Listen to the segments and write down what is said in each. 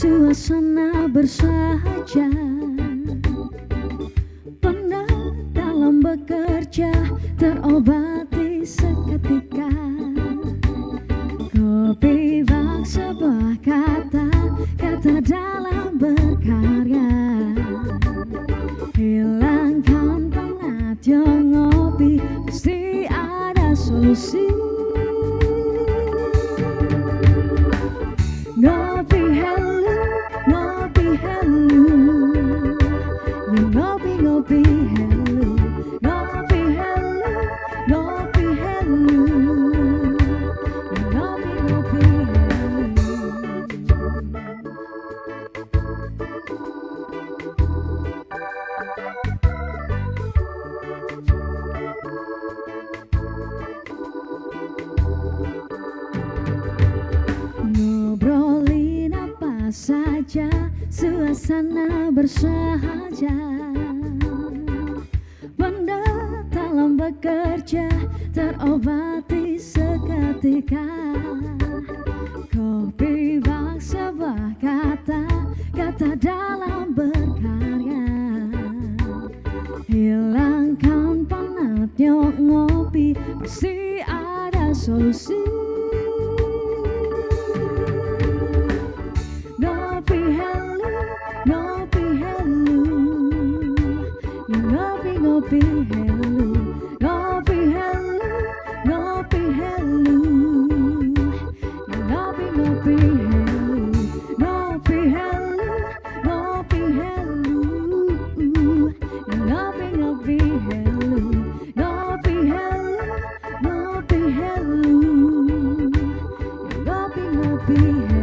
suasana bersahaja, penat dalam bekerja terobati seketika. Kopi bak sebuah kata dalam berkarya, hilangkan penat yang ngopi, pasti ada solusi. Ngopi hello, ngopi hello, you ngopi hello, ngopi hello, ngopi hello, you ngopi hello. Ngobrolin apa saja, suasana bersahaja, benda dalam bekerja terobati seketika. Kopi bak sebuah kata dalam berkarya, hilangkan penatnya ngopi, pasti ada solusi. Ngopi hello, ngopi hello, you ngopi hello, ngopi hello, ngopi hello, you ngopi hello, ngopi hello, ngopi hello, you ngopi hello, ngopi hello, ngopi hello, you ngopi hello.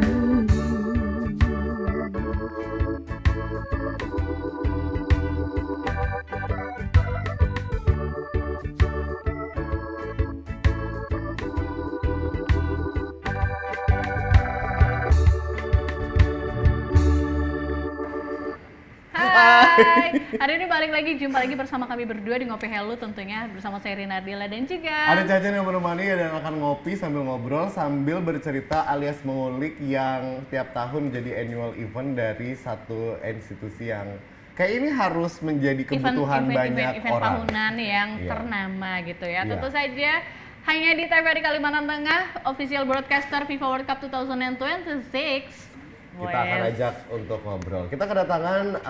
Hai, hari ini balik lagi, jumpa lagi bersama kami berdua di Ngopi Hello, tentunya bersama saya Rina Ardila dan juga Ada Caca yang menemani dan akan ngopi sambil ngobrol sambil bercerita alias mengulik yang tiap tahun jadi annual event dari satu institusi yang kayak ini harus menjadi kebutuhan banyak event orang. tahunan yang Iya. ternama gitu ya. Iya. Tentu saja hanya di TVRI Kalimantan Tengah, official broadcaster FIFA World Cup 2026. Kita akan ajak untuk ngobrol. Kita kedatangan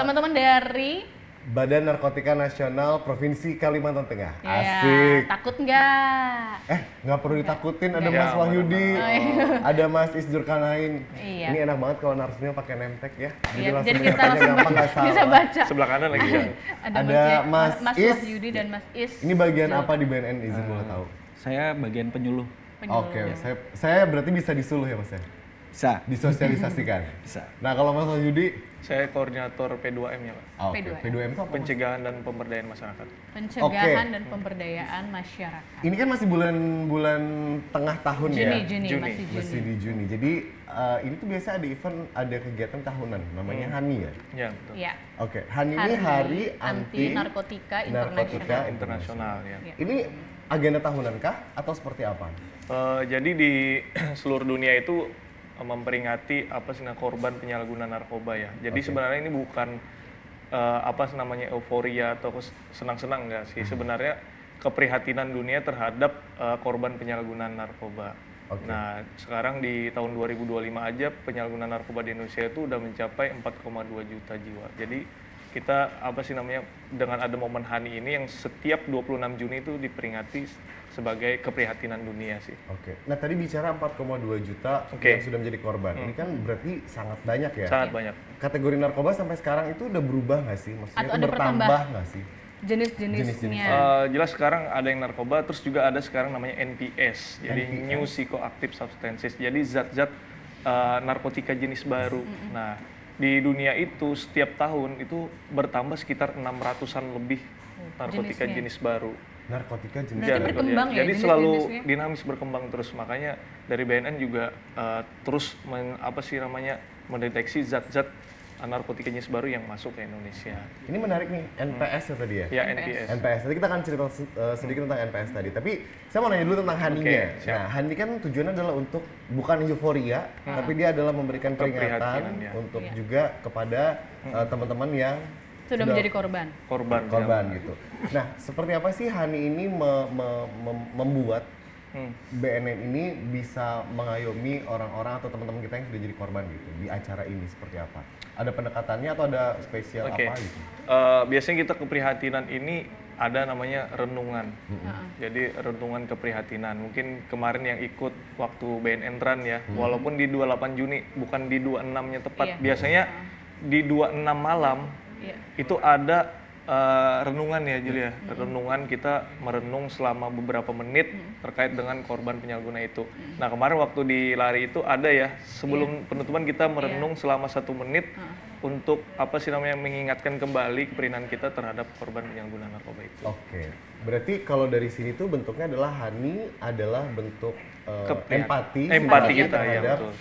Teman-teman dari Badan Narkotika Nasional Provinsi Kalimantan Tengah. ya, Asik. takut nggak? Nggak perlu ditakutin, ada Iya, Mas Wahyudi, aman-aman. ada Mas Isdur Kanain. Iya. Ini enak banget kalau narasumnya pakai nemtek ya. Iya, langsung jadi kita menyampainya langsung gampang, nggak salah. bisa baca. Sebelah kanan lagi ya. Ada Mas Is. Wahyudi dan Mas Is. Ini bagian apa di BNN izin boleh tahu? Saya bagian penyuluh. Penyuluh. Oke, saya berarti bisa disuluh ya Mas ya? Bisa. Disosialisasikan? Bisa. Nah kalau Mas Wahyudi, Saya koordinator P2M ya, Pak. oke. P2M. P2M itu apa? Mas? Pencegahan dan Pemberdayaan Masyarakat. Pencegahan dan pemberdayaan masyarakat. Ini kan masih bulan tengah tahun ya? Juni, Juni. masih Juni. Masih di Juni. Jadi ini tuh biasa ada event, ada kegiatan tahunan, namanya HANI ya? Ya, betul. Ya. Oke, HANI ini Hari Anti Narkotika Narkotika Internasional. Internasional ya. Ya. Ini agenda tahunan kah atau seperti apa? Jadi di seluruh dunia itu memperingati apa sih korban penyalahgunaan narkoba ya. Jadi Oke. sebenarnya ini bukan apa sih namanya euforia atau senang-senang enggak sih. Sebenarnya keprihatinan dunia terhadap korban penyalahgunaan narkoba. Oke. Nah, sekarang di tahun 2025 aja penyalahgunaan narkoba di Indonesia itu udah mencapai 4,2 juta jiwa. Jadi kita apa sih namanya dengan ada momen HANI ini yang setiap 26 Juni itu diperingati sebagai keprihatinan dunia sih. Oke. Nah tadi bicara 4,2 juta Oke. yang sudah menjadi korban. Ini kan berarti sangat banyak ya. Sangat banyak. Kategori narkoba sampai sekarang itu udah berubah nggak sih? Maksudnya Atau itu ada bertambah bertambah? nggak sih? Jenis-jenisnya. Jelas sekarang ada yang narkoba, terus juga ada sekarang namanya NPS, jadi NPS. New Psychoactive Substances, jadi zat-zat narkotika jenis baru. Nah, di dunia itu setiap tahun itu bertambah sekitar 600-an lebih narkotika Jenisnya. jenis baru. Narkotika jenis Berarti baru. berkembang ya Jadi selalu jenis-jenisnya? dinamis berkembang terus, makanya dari BNN juga terus mendeteksi zat-zat narkotika jenis baru yang masuk ke Indonesia. Ini menarik nih, NPS ya tadi ya? Ya, NPS. NPS. Tadi kita akan cerita sedikit tentang NPS tadi. Tapi saya mau nanya dulu tentang Hani-nya. Oke, siap. Nah, Hani kan tujuannya adalah untuk bukan euforia, tapi dia adalah memberikan peringatan Keprihatinan, ya. untuk Iya. juga kepada teman-teman yang Sudah menjadi korban. korban gitu. Nah, seperti apa sih Hani ini membuat BNN ini bisa mengayomi orang-orang atau teman-teman kita yang sudah jadi korban gitu di acara ini seperti apa? Ada pendekatannya atau ada spesial Oke. apa gitu? Biasanya kita keprihatinan ini ada namanya renungan. Jadi renungan keprihatinan. Mungkin kemarin yang ikut waktu BNN Run ya, walaupun di 28 Juni bukan di 26-nya tepat. Iya. Biasanya di 26 malam Iya. itu ada renungan ya Julia. Renungan kita merenung selama beberapa menit terkait dengan korban penyalahguna itu. Nah kemarin waktu di lari itu ada ya sebelum penutupan kita merenung selama 1 menit untuk apa sih namanya mengingatkan kembali keprihatinan kita terhadap korban penyalahgunaan narkoba itu. Oke, berarti kalau dari sini tuh bentuknya adalah Hani adalah bentuk empati kita ya terhadap betul.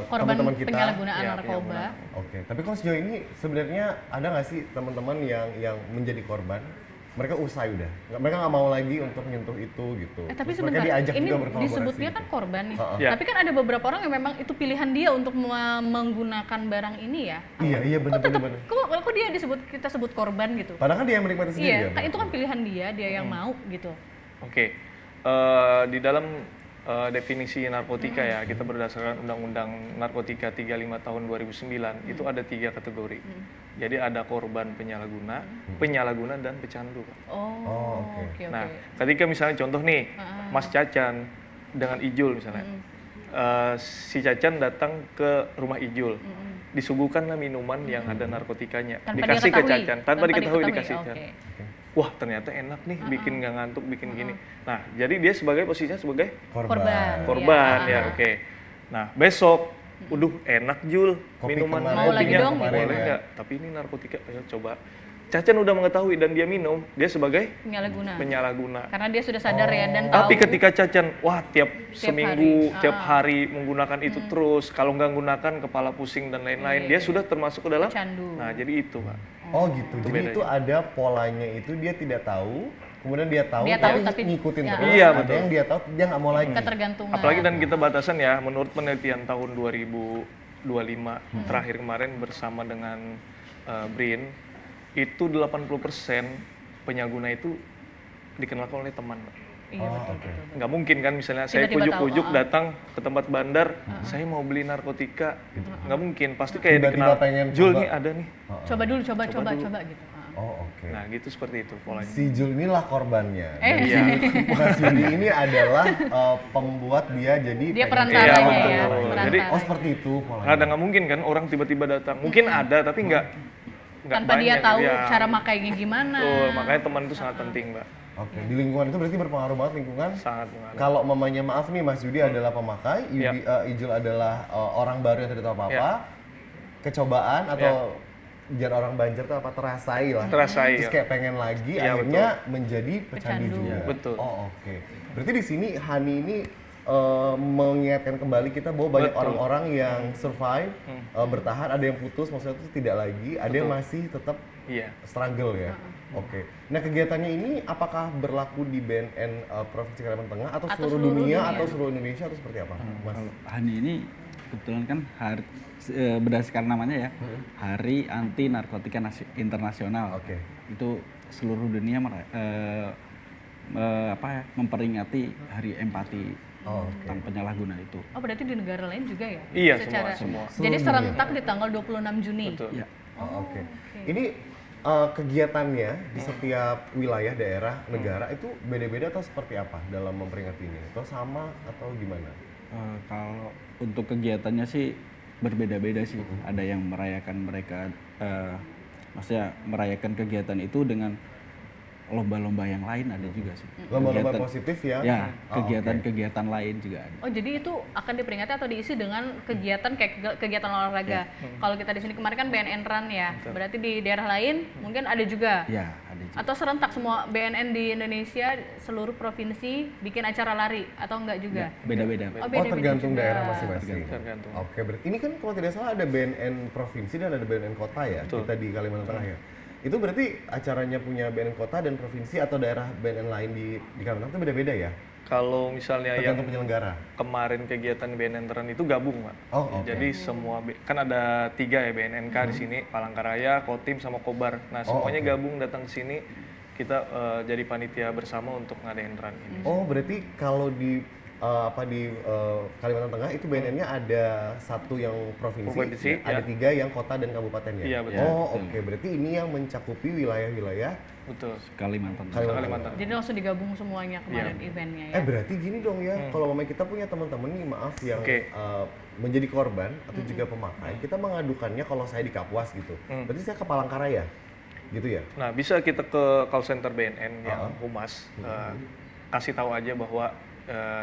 Korban teman-teman kita. penyalahgunaan Ya, narkoba. Oke, tapi kalau sejauh ini sebenarnya ada nggak sih teman-teman yang menjadi korban? Mereka usai udah, mereka nggak mau lagi untuk nyentuh itu gitu. Tapi Terus mereka sebentar, diajak ini juga berkolaborasi disebutnya gitu. kan korban nih. Ha-ha. Ya. Tapi kan ada beberapa orang yang memang itu pilihan dia untuk menggunakan barang ini ya. Iya benar-benar. Kok dia kita sebut korban gitu? Padahal kan dia yang menikmati sendiri Iya, ya. kan itu kan pilihan dia yang mau gitu. Oke, di dalam definisi narkotika ya, kita berdasarkan Undang-Undang Narkotika 35 tahun 2009, itu ada 3 kategori. Jadi ada korban penyalahguna, penyalahguna, dan pecandu. Pak. Oh, oke. Oke. Nah, ketika misalnya contoh nih, Mas Cacan dengan Ijul misalnya, si Cacan datang ke rumah Ijul, disuguhkanlah minuman yang ada narkotikanya, Tanpa dikasih ke diketahui. Cacan, tanpa diketahui Oke. dikasih Cacan. Wah ternyata enak nih, bikin nggak ngantuk, bikin gini. Nah jadi dia sebagai posisinya sebagai korban Iya. ya, oke. Nah besok, enak Jul, Kopi minuman kemarin. Mau lagi kopinya, dong, gitu. boleh nggak? Tapi ini narkotika, ayo coba. Cacan udah mengetahui dan dia minum, dia sebagai Penyalahguna. penyalahguna. Karena dia sudah sadar ya dan tahu. Tapi ketika Cacan, wah tiap seminggu, hari. tiap hari menggunakan itu terus, kalau nggak gunakan kepala pusing dan lain-lain, dia sudah termasuk ke dalam. Candu. Nah jadi itu Pak. Oh gitu. Jadi bedanya. itu ada polanya itu dia tidak tahu, kemudian dia tahu, Dia tahu, tapi ngikutin ya. terus. Iya, Ada betul. yang dia tahu dia nggak mau lagi. Ketergantungan. Apalagi dan kita batasan ya, menurut penelitian tahun 2025 terakhir kemarin bersama dengan BRIN, itu 80% penyalahguna itu dikenalkan oleh teman. Pak. Iya Oh, betul, oke. betul. Nggak mungkin kan misalnya saya Tiba-tiba ujuk-ujuk tahu, datang ke tempat bandar, saya mau beli narkotika, gitu. Nggak mungkin, pasti kayak Tiba-tiba dikenal, pengen Jul coba." nih ada nih. Coba dulu, coba dulu. gitu. Oh oke. Nah gitu seperti itu polanya. Si Jul inilah korbannya. Eh. Dan si Mas Yudi ini adalah pembuat dia jadi Dia pengen- perantaranya Iya, ya. betul. perantaranya. Jadi, Oh seperti itu polanya. Ada nggak mungkin kan orang tiba-tiba datang, mungkin ada tapi nggak tanpa dia banyak, tahu ya. cara makainya gimana. Betul, makanya teman itu sangat penting Mbak, Oke, di lingkungan itu berarti berpengaruh banget lingkungan. sangat mengaruh. Kalau mamanya maaf nih Mas Yudi adalah pemakai, Ijul adalah orang baru yang tidak tahu apa-apa, kecobaan atau biar orang Banjar tuh apa terasai lah. Terasai, Terus ya. kayak pengen lagi, Iya, akhirnya menjadi pecandu Pecandu. juga. Betul. Oh oke. Berarti di sini Hani ini mengingatkan kembali kita bahwa banyak Betul. orang-orang yang survive, bertahan, ada yang putus, maksudnya itu tidak lagi, ada yang masih tetap Iya. struggle ya. Oke. Nah kegiatannya ini apakah berlaku di BNN Provinsi Kalimantan Tengah atau Atau seluruh seluruh dunia dunia? atau seluruh Indonesia atau seperti apa, Mas? Kalau Hani ini kebetulan kan berdasarkan namanya ya, Hari Anti Narkotika Internasional. Oke. Itu seluruh dunia memperingati Hari Empati Oh, oke. tentang penyalahguna itu. Oh berarti di negara lain juga ya? Iya, Secara, semua. Jadi Seluruh serentak di tanggal 26 Juni. Betul. Ya, Oh, oke. Ini kegiatannya di setiap wilayah, daerah, negara itu beda-beda atau seperti apa dalam memperingati ini? Atau sama atau gimana? kalau untuk kegiatannya sih berbeda-beda sih. Ada yang merayakan maksudnya merayakan kegiatan itu dengan lomba-lomba yang lain ada juga sih. Lomba-lomba Kegiatan- positif ya? Ya, Oh, kegiatan-kegiatan lain juga ada. Oh jadi itu akan diperingati atau diisi dengan kegiatan kayak kegiatan olahraga. Kalau kita di sini kemarin kan BNN Run ya. Berarti di daerah lain mungkin ada juga. Ya, ada Atau serentak semua BNN di Indonesia, seluruh provinsi bikin acara lari atau enggak juga? Beda-beda. Oh, Oh, beda-beda tergantung juga. daerah masing-masing. Tergantung. Oke, berarti ini kan kalau tidak salah ada BNN provinsi dan ada BNN kota ya, Betul. kita di Kalimantan Tengah ya. Itu berarti acaranya punya BNN kota dan provinsi atau daerah BNN lain di Kalimantan itu beda-beda ya? Kalau misalnya yang Tergantung penyelenggara. kemarin kegiatan BNN Tren itu gabung, Pak. Oh, oke. Jadi semua kan ada 3 ya BNNK di sini, Palangkaraya, Kotim sama Kobar. Nah, semuanya oke. gabung datang ke sini. Kita jadi panitia bersama untuk ngadain run ini. Oh, berarti kalau di Kalimantan Tengah itu BNN-nya ada satu yang provinsi, ada 3 yang kota dan kabupaten ya? Iya, betul. Oh, oke. Berarti ini yang mencakupi wilayah-wilayah Betul. Kalimantan. Kalimantan. Jadi langsung digabung semuanya kemarin eventnya ya. Berarti gini dong ya, kalau memang kita punya teman-teman nih, maaf yang Oke. menjadi korban atau juga pemakai, kita mengadukannya kalau saya di Kapuas gitu. Berarti saya ke Palangkaraya, gitu ya? Nah, bisa kita ke call center BNN yang humas, kasih tahu aja bahwa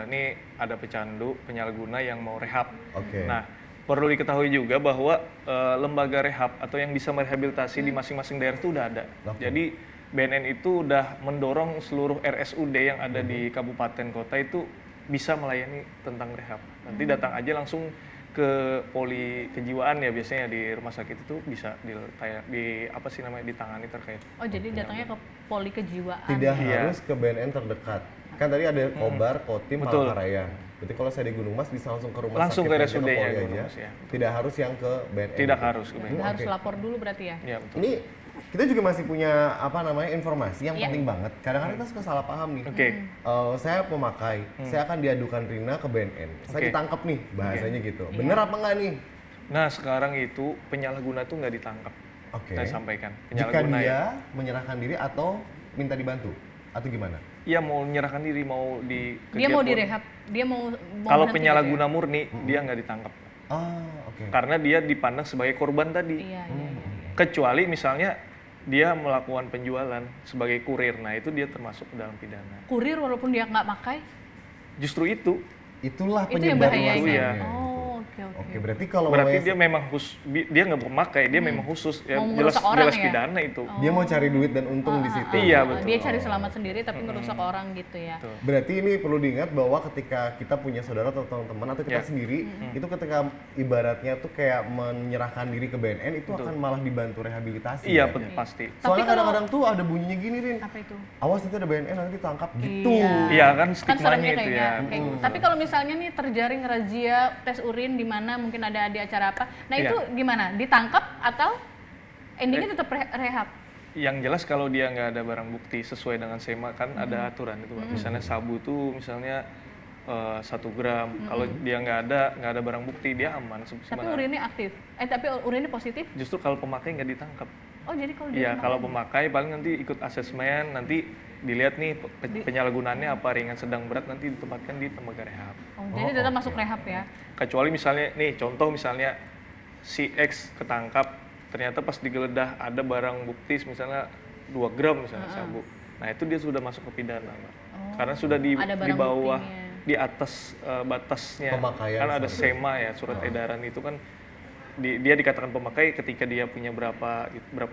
ini ada pecandu, penyalahguna yang mau rehab. Oke. Nah, perlu diketahui juga bahwa lembaga rehab atau yang bisa merehabilitasi di masing-masing daerah itu udah ada. Oke. Jadi BNN itu udah mendorong seluruh RSUD yang ada di kabupaten kota itu bisa melayani tentang rehab. Nanti datang aja langsung ke poli kejiwaan ya, biasanya di rumah sakit itu bisa ditangani terkait. Oh, jadi datangnya ke poli kejiwaan. Tidak Iya. harus ke BNN terdekat. Kan tadi ada Kobar, Kotim, Betul. Palangkaraya. Berarti kalau saya di Gunung Mas bisa langsung ke rumah Langsung sakit ke aja, RSUD-nya poli Gunung aja. Mas, ya. Tidak harus yang ke BNN. Tidak gitu. harus ke BNN. Harus Oke. lapor dulu berarti ya. Iya, betul. Ini kita juga masih punya informasi yang Iya. penting banget. Kadang-kadang kita suka salah paham nih. Oke. Saya pemakai, saya akan diadukan Rina ke BNN. Saya Oke. ditangkap nih, bahasanya gitu. Bener apa enggak nih? Nah, sekarang itu penyalahguna itu nggak ditangkap. Oke. Saya sampaikan. Jika Penyalahguna dia ya. menyerahkan diri atau minta dibantu atau gimana? Iya, mau menyerahkan diri, mau di Dia mau kegiatan- direhab, dia mau Kalau berhenti penyalahguna gitu murni, dia nggak ditangkap. Oke. Karena dia dipandang sebagai korban ya? tadi. Iya, iya, iya. Kecuali misalnya dia melakukan penjualan sebagai kurir. Nah, itu dia termasuk dalam pidana. Kurir walaupun dia nggak pakai, Justru itu. Itulah itu yang penyebab bahayanya. Itu ya. Oh, oke, oke. Oke, berarti kalau Berarti mamanya- dia memang dia nggak memakai, dia memang khusus. Ya, Mau jelas merusak orang jelas ya? pidana itu. dia mau cari duit dan untung di situ. Iya, betul. Dia cari selamat sendiri tapi merusak orang gitu ya. Betul. Berarti ini perlu diingat bahwa ketika kita punya saudara atau teman-teman atau kita Ya. sendiri, itu ketika ibaratnya tuh kayak menyerahkan diri ke BNN itu akan malah dibantu rehabilitasi. Iya, ya? pasti. Soalnya Tapi kalau- kadang-kadang tuh ada bunyinya gini, Rin. Apa itu? Awas nanti ada BNN nanti ditangkap gitu. Iya, kan Kan stigmanya seremnya itu kayaknya. ya. Kayak gitu. Tapi kalau misalnya nih terjaring razia tes urin di mana mungkin ada di acara apa, nah Iya. itu gimana? Ditangkap atau endingnya tetap rehab? Yang jelas kalau dia nggak ada barang bukti sesuai dengan SEMA kan ada aturan itu, Pak. Misalnya sabu tuh misalnya 1 gram. Kalau dia nggak ada barang bukti, dia aman. Tapi sebenarnya. urinnya aktif. Tapi urinnya positif? Justru kalau pemakai nggak ditangkap. Oh, jadi kalau Iya, dia kalau pemakai paling nanti ikut asesmen, nanti dilihat nih penyalahgunaannya apa, ringan, sedang, berat, nanti ditempatkan di lembaga rehab. Oh, jadi tetap masuk rehab ya. Kecuali misalnya nih contoh misalnya si X ketangkap, ternyata pas digeledah ada barang bukti misalnya 2 gram misalnya sabu. Nah, itu dia sudah masuk ke pidana, Mbak. Karena sudah ada barang di bawah buktinya. di atas batasnya. Pemakaian Kan ada seharusnya. SEMA ya, surat edaran itu kan dia dikatakan pemakai ketika dia punya berapa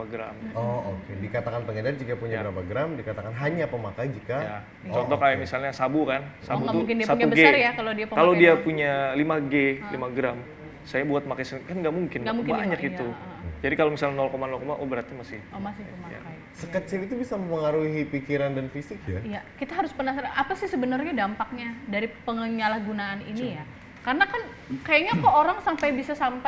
gram. Oh, oke. Dikatakan pengedar jika punya berapa gram, dikatakan hanya pemakai jika Ya. Contoh kayak misalnya sabu kan, sabu nggak tuh mungkin dia 1 punya G. besar ya kalau dia Kalau pemakai dia doang. punya 5 gram, saya buat pakai kan nggak mungkin, Nggak mungkin banyak iya, itu. iya. Jadi kalau misalnya 0,0, oh berarti masih. Oh, masih pemakai. sekecil itu bisa mempengaruhi pikiran dan fisik ya? Iya, kita harus penasaran apa sih sebenarnya dampaknya dari penyalahgunaan ini ya? Karena kan kayaknya kok orang sampai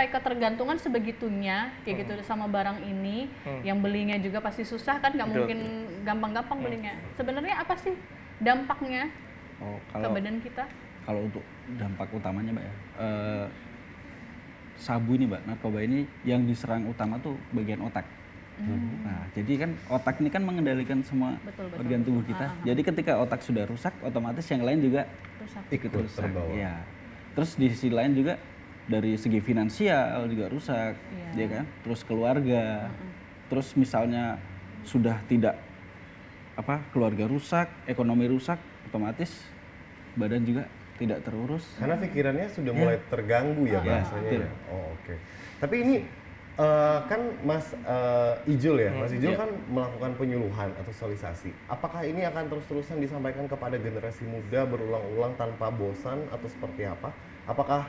ketergantungan sebegitunya kayak gitu sama barang ini, yang belinya juga pasti susah kan, nggak Betul. mungkin gampang-gampang belinya. Sebenarnya apa sih dampaknya Oh, ke kalau badan kita? kalau untuk dampak utamanya, Mbak ya. Sabu ini, Mbak, narkoba ini yang diserang utama tuh bagian otak. Nah, jadi kan otak ini kan mengendalikan semua Betul, organ tubuh kita. Jadi ketika otak sudah rusak, otomatis yang lain juga Rusak. ikut rusak. terbawa. Ya. Terus di sisi lain juga dari segi finansial juga rusak, Iya. ya kan? Terus keluarga. Terus misalnya sudah tidak keluarga rusak, ekonomi rusak, otomatis badan juga tidak terurus. Karena pikirannya sudah mulai terganggu ya Ya, bahasanya betul. ya. Oh, oke. Tapi ini Kan Mas Ijul ya, Mas Ijul kan melakukan penyuluhan atau sosialisasi. Apakah ini akan terus-terusan disampaikan kepada generasi muda berulang-ulang tanpa bosan atau seperti apa? Apakah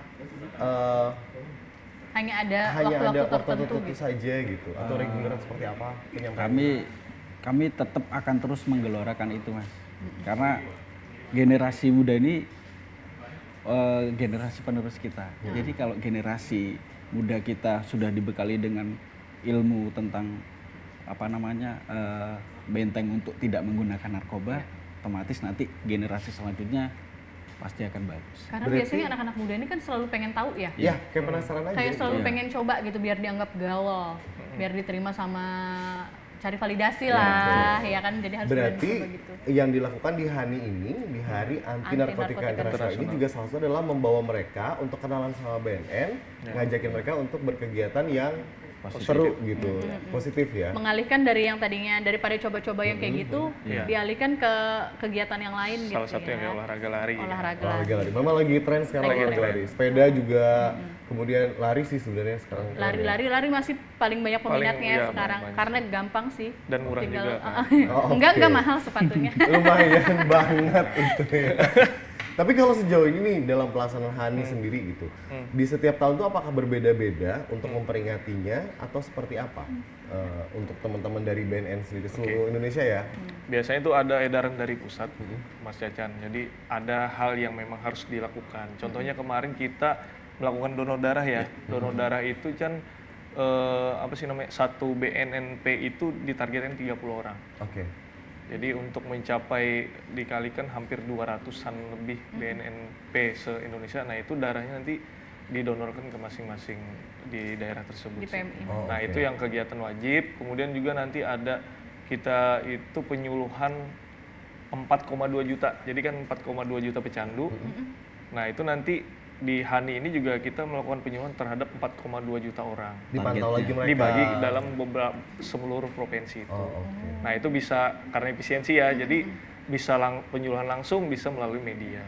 Hanya ada hanya ada waktu-waktu waktu tertentu tertentu gitu. saja gitu? Atau reguler seperti apa penyampaian? Kami tetap akan terus menggelorakan itu, Mas. Karena generasi muda ini generasi penerus kita. Jadi kalau generasi muda kita sudah dibekali dengan ilmu tentang benteng untuk tidak menggunakan narkoba, otomatis nanti generasi selanjutnya pasti akan bagus. Karena Berarti- biasanya anak-anak muda ini kan selalu pengen tahu ya. Ya, kayak penasaran aja. Kayak selalu Iya. pengen coba gitu biar dianggap gaul, biar diterima sama cari validasi lah, ya kan. Jadi harus Berarti berani coba gitu. yang dilakukan di HANI ini, di Hari Anti Narkotika Narkotika Internasional ini juga salah satu adalah membawa mereka untuk kenalan sama BNN, ngajakin mereka untuk berkegiatan yang seru gitu, positif ya. Mengalihkan dari yang tadinya daripada coba-coba yang kayak gitu, Iya. dialihkan ke kegiatan yang lain gitu. Salah satu yang ya. olahraga lari. Ya. Olahraga Olahraga lari. lari. Memang lagi tren sekarang Lagi olahraga tren. lari. Sepeda juga, kemudian lari sih sebenarnya sekarang. Lari masih paling banyak peminatnya iya, sekarang banyak. karena gampang sih. Dan murah juga, kan. Oh, enggak oke. mahal sepatunya. Lumayan banget itu ya. Tapi kalau sejauh ini nih dalam pelaksanaan HANI sendiri gitu, di setiap tahun tuh apakah berbeda-beda untuk memperingatinya atau seperti apa? Untuk teman-teman dari BNN sendiri seluruh Indonesia ya. Biasanya itu ada edaran dari pusat, Mas Cacan. Jadi ada hal yang memang harus dilakukan. Contohnya kemarin kita melakukan donor darah ya. Donor darah itu kan satu BNNP itu ditargetkan 30 orang. Oke. Jadi untuk mencapai dikalikan hampir 200-an lebih BNNP se-Indonesia, nah itu darahnya nanti didonorkan ke masing-masing di daerah tersebut. Di PMI. Oh, Nah oke. itu yang kegiatan wajib, kemudian juga nanti ada kita itu penyuluhan 4,2 juta, jadi kan 4,2 juta pecandu. Nah itu nanti di HANI ini juga kita melakukan penyuluhan terhadap 4,2 juta orang. Dipantau lagi mereka. Dibagi dalam beberapa seluruh provinsi itu. Oh, oke. Nah itu bisa karena efisiensi ya, jadi bisa penyuluhan langsung, bisa melalui media.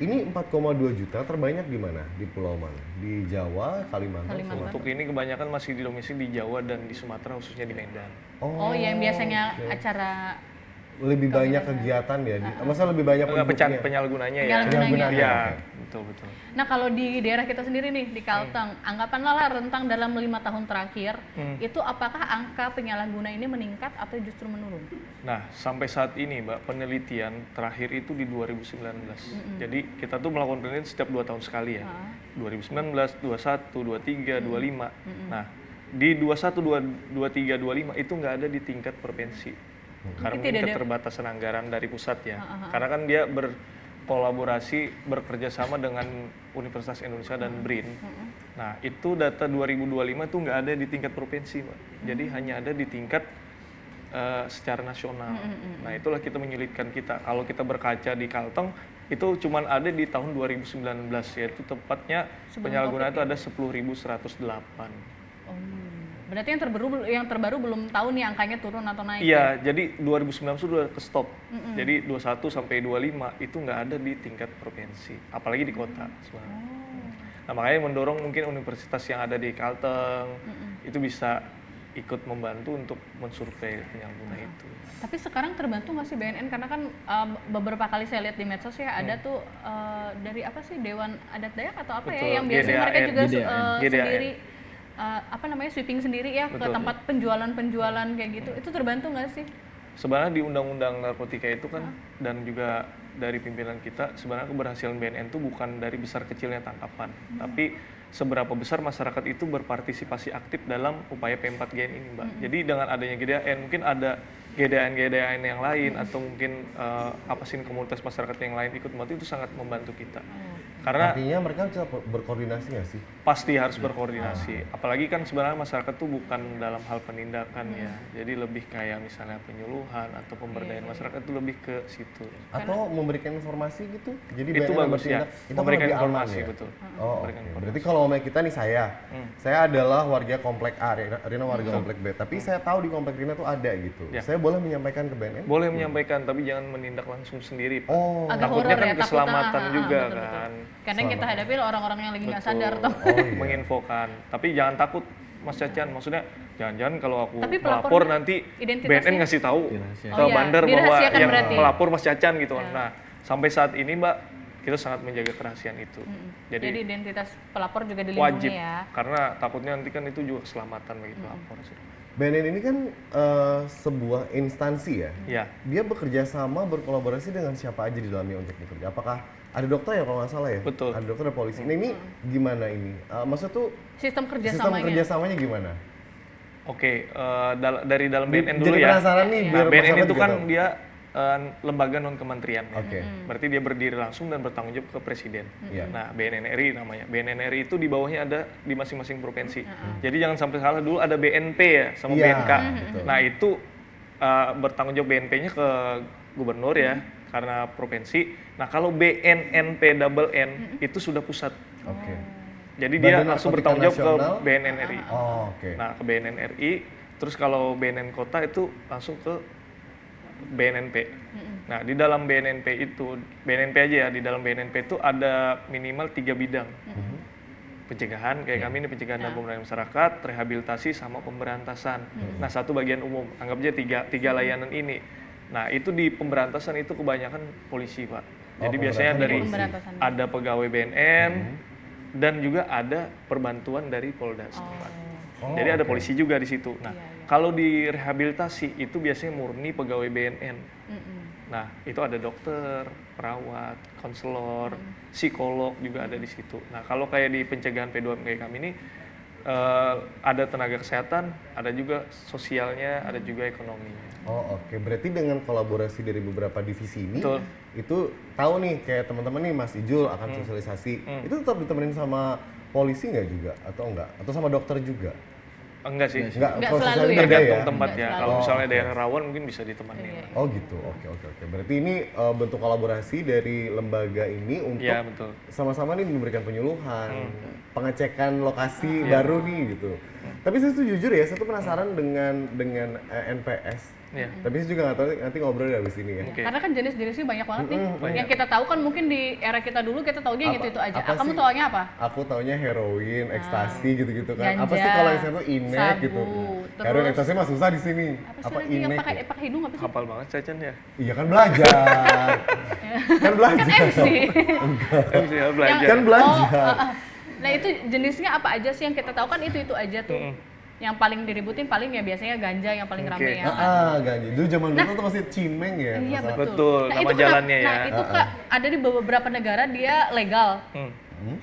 Ini 4,2 juta terbanyak di mana? Di pulau mana? Di Jawa, Kalimantan, Kalimantan. Sumatera? Untuk ini kebanyakan masih didomisili di Jawa dan di Sumatera, khususnya di Medan. Oh, yang biasanya acara Lebih banyak kegiatan ya? Masa lebih banyak penduduknya? Penyalahgunanya ya. Penyalahgunanya. Iya, Oke. betul. Nah kalau di daerah kita sendiri nih di Kalteng, anggapanlah lah rentang dalam 5 tahun terakhir, itu apakah angka penyalahguna ini meningkat atau justru menurun? Nah, sampai saat ini, Mbak, penelitian terakhir itu di 2019. Jadi kita tuh melakukan penelitian setiap 2 tahun sekali ya. 2019, 21, 23, 25. Nah, di 21, 23, 25 itu nggak ada di tingkat provinsi. Karena Mungkin mungkin tidak ada- keterbatasan anggaran dari pusat ya. Karena kan dia berkolaborasi, bekerja sama dengan Universitas Indonesia dan BRIN. Nah, itu data 2025 itu nggak ada di tingkat provinsi, Mbak. Jadi hanya ada di tingkat secara nasional. Nah, itulah kita menyulitkan kita. Kalau kita berkaca di Kalteng, itu cuma ada di tahun 2019, yaitu tepatnya penyalahgunaan itu ada 10.108. Oh, berarti yang terbaru belum tahu nih angkanya turun atau naik. Iya, jadi 2019 itu udah ke stop. Jadi 21 sampai 25 itu nggak ada di tingkat provinsi, apalagi di kota sebenarnya. Nah, makanya mendorong mungkin universitas yang ada di Kalteng itu bisa ikut membantu untuk mensurvei penyalahguna itu. Tapi sekarang terbantu nggak sih BNN? Karena kan beberapa kali saya lihat di medsos ya ada tuh dari apa sih Dewan Adat Dayak atau apa Betul, ya yang biasanya mereka GDAN. juga GDAN. sendiri sweeping sendiri ya ke Betul. tempat penjualan kayak gitu. Itu terbantu nggak sih? Sebenarnya di Undang-Undang Narkotika itu kan dan juga dari pimpinan kita sebenarnya keberhasilan BNN itu bukan dari besar kecilnya tangkapan, tapi seberapa besar masyarakat itu berpartisipasi aktif dalam upaya P4GN ini, Mbak. Jadi dengan adanya GDAN mungkin ada GDAN yang lain atau mungkin komunitas masyarakat yang lain ikut membantu, itu sangat membantu kita. Karena Artinya mereka bisa berkoordinasi nggak sih? pasti harus berkoordinasi. Apalagi kan sebenarnya masyarakat tuh bukan dalam hal penindakan ya. Jadi lebih kayak misalnya penyuluhan atau pemberdayaan masyarakat tuh lebih ke situ. Atau memberikan informasi gitu? Jadi Itu BNN bagus ya. bertindak, itu kan Memberikan lebih aman informasi ya? betul. Oh, Memberikan oke. Berarti kalau ngomongin kita nih saya adalah warga komplek A, Rina warga komplek B. Tapi saya tahu di komplek Rina tuh ada gitu. Ya. Saya boleh menyampaikan ke BNN? Boleh menyampaikan tapi jangan menindak langsung sendiri, Pak. Oh, Agak Takutnya horor kan ya, takut, keselamatan juga betul, betul. kan. Kadang kita hadapi orang-orang yang lagi nggak sadar Betul. tuh. Oh, iya. Menginfokan. Tapi jangan takut Mas Cacan. Maksudnya jangan-jangan kalau aku Tapi melapor pelapornya nanti identitasnya? BNN ngasih tahu Dirahasiakan. ke Oh iya, bandar bahwa dirahasiakan yang berarti. pelapor Mas Cacan gitu kan. Nah, sampai saat ini Mbak, kita sangat menjaga kerahasiaan itu. Jadi identitas pelapor juga dilindungi Wajib, ya. karena takutnya nanti kan itu juga keselamatan bagi pelapor. BNN ini kan sebuah instansi ya. Ya, Dia bekerja sama, berkolaborasi dengan siapa aja di dalamnya untuk bekerja. Apakah ada dokter ya kalau nggak salah ya? Betul. Ada dokter, ada polisi. Nah, ini gimana ini? Maksud tuh Sistem sistem kerjasamanya. kerjasamanya gimana? oke. Dari dalam BNN dulu Jadi ya. penasaran nih, biar Nah, BNN masyarakat itu juga kan tahu. dia lembaga non kementerian. ya. Oke. Berarti dia berdiri langsung dan bertanggung jawab ke presiden. Iya. Nah, BNNRI namanya. BNNRI itu di bawahnya ada di masing-masing provinsi. Jadi jangan sampai salah, dulu ada BNP ya sama Iya, BNK. betul. Nah, itu bertanggung jawab BNP-nya ke gubernur ya karena provinsi. Nah, kalau BNNP double N itu sudah pusat. Oke. Jadi dia Badan langsung Narkotika bertanggung jawab ke Nasional. BNNRI. Oh, oke. Nah, ke BNNRI, terus kalau BNN kota itu langsung ke BNNP. Nah, di dalam BNNP itu, BNNP aja ya, di dalam BNNP itu ada minimal 3 bidang. Pencegahan, kayak kami ini pencegahan dan pemberdayaan masyarakat, rehabilitasi, sama pemberantasan. Nah, satu bagian umum, anggap aja tiga layanan ini. Nah, itu di pemberantasan itu kebanyakan polisi, Pak. Jadi biasanya pemberantasan dari polisi. Pemberantasan. ada pegawai BNN, dan juga ada perbantuan dari Polda setempat. Oh, Jadi ada oke. polisi juga di situ. Nah, kalau di rehabilitasi itu biasanya murni pegawai BNN. Nah, itu ada dokter, perawat, konselor, psikolog juga ada di situ. Nah, kalau kayak di pencegahan P2M kayak kami ini ada tenaga kesehatan, ada juga sosialnya, ada juga ekonominya. Oh, oke. Berarti dengan kolaborasi dari beberapa divisi ini, Betul. itu tahu nih kayak teman-teman nih Mas Ijul akan sosialisasi. Itu tetap ditemenin sama polisi nggak juga atau enggak? Atau sama dokter juga? Enggak sih. Nggak prosesnya selalu ya? beda Tergantung tempat Nggak ya. selalu. Kalau Oh, misalnya oke. daerah rawan mungkin bisa ditemani. Oh gitu, oke. Berarti ini bentuk kolaborasi dari lembaga ini untuk Iya, betul. sama-sama nih memberikan penyuluhan, pengecekan lokasi baru nih gitu. Tapi saya tuh jujur ya, saya tuh penasaran dengan NPS. Iya. Tapi saya juga nggak tahu nanti ngobrol dari abis ini ya. Oke. Karena kan jenis-jenisnya banyak banget nih. banyak. Yang kita tahu kan mungkin di era kita dulu kita taunya yang itu aja. apa Kamu sih? taunya apa? Aku taunya heroin, ekstasi gitu-gitu kan. Apa Ganja, sih kalau yang saya tuh inek sabu, gitu. terus- Heroin, ekstasi mah susah di sini. Apa sih lagi yang inek? pakai ya? pakai hidung apa sih? Hafal banget Cacan ya. Iya kan belajar. kan belajar. Kan MC. MC ya, belajar. Kan belajar. Nah itu jenisnya apa aja sih yang kita tahu kan itu aja tuh. Yang paling diributin paling ya biasanya ganja yang paling rame ya. Ganja. Dulu zaman dulu tuh masih cimeng ya. Iya masalah. Betul, nama itu jalannya ya. Nah itu Kak, ada di beberapa negara dia legal. Hmm.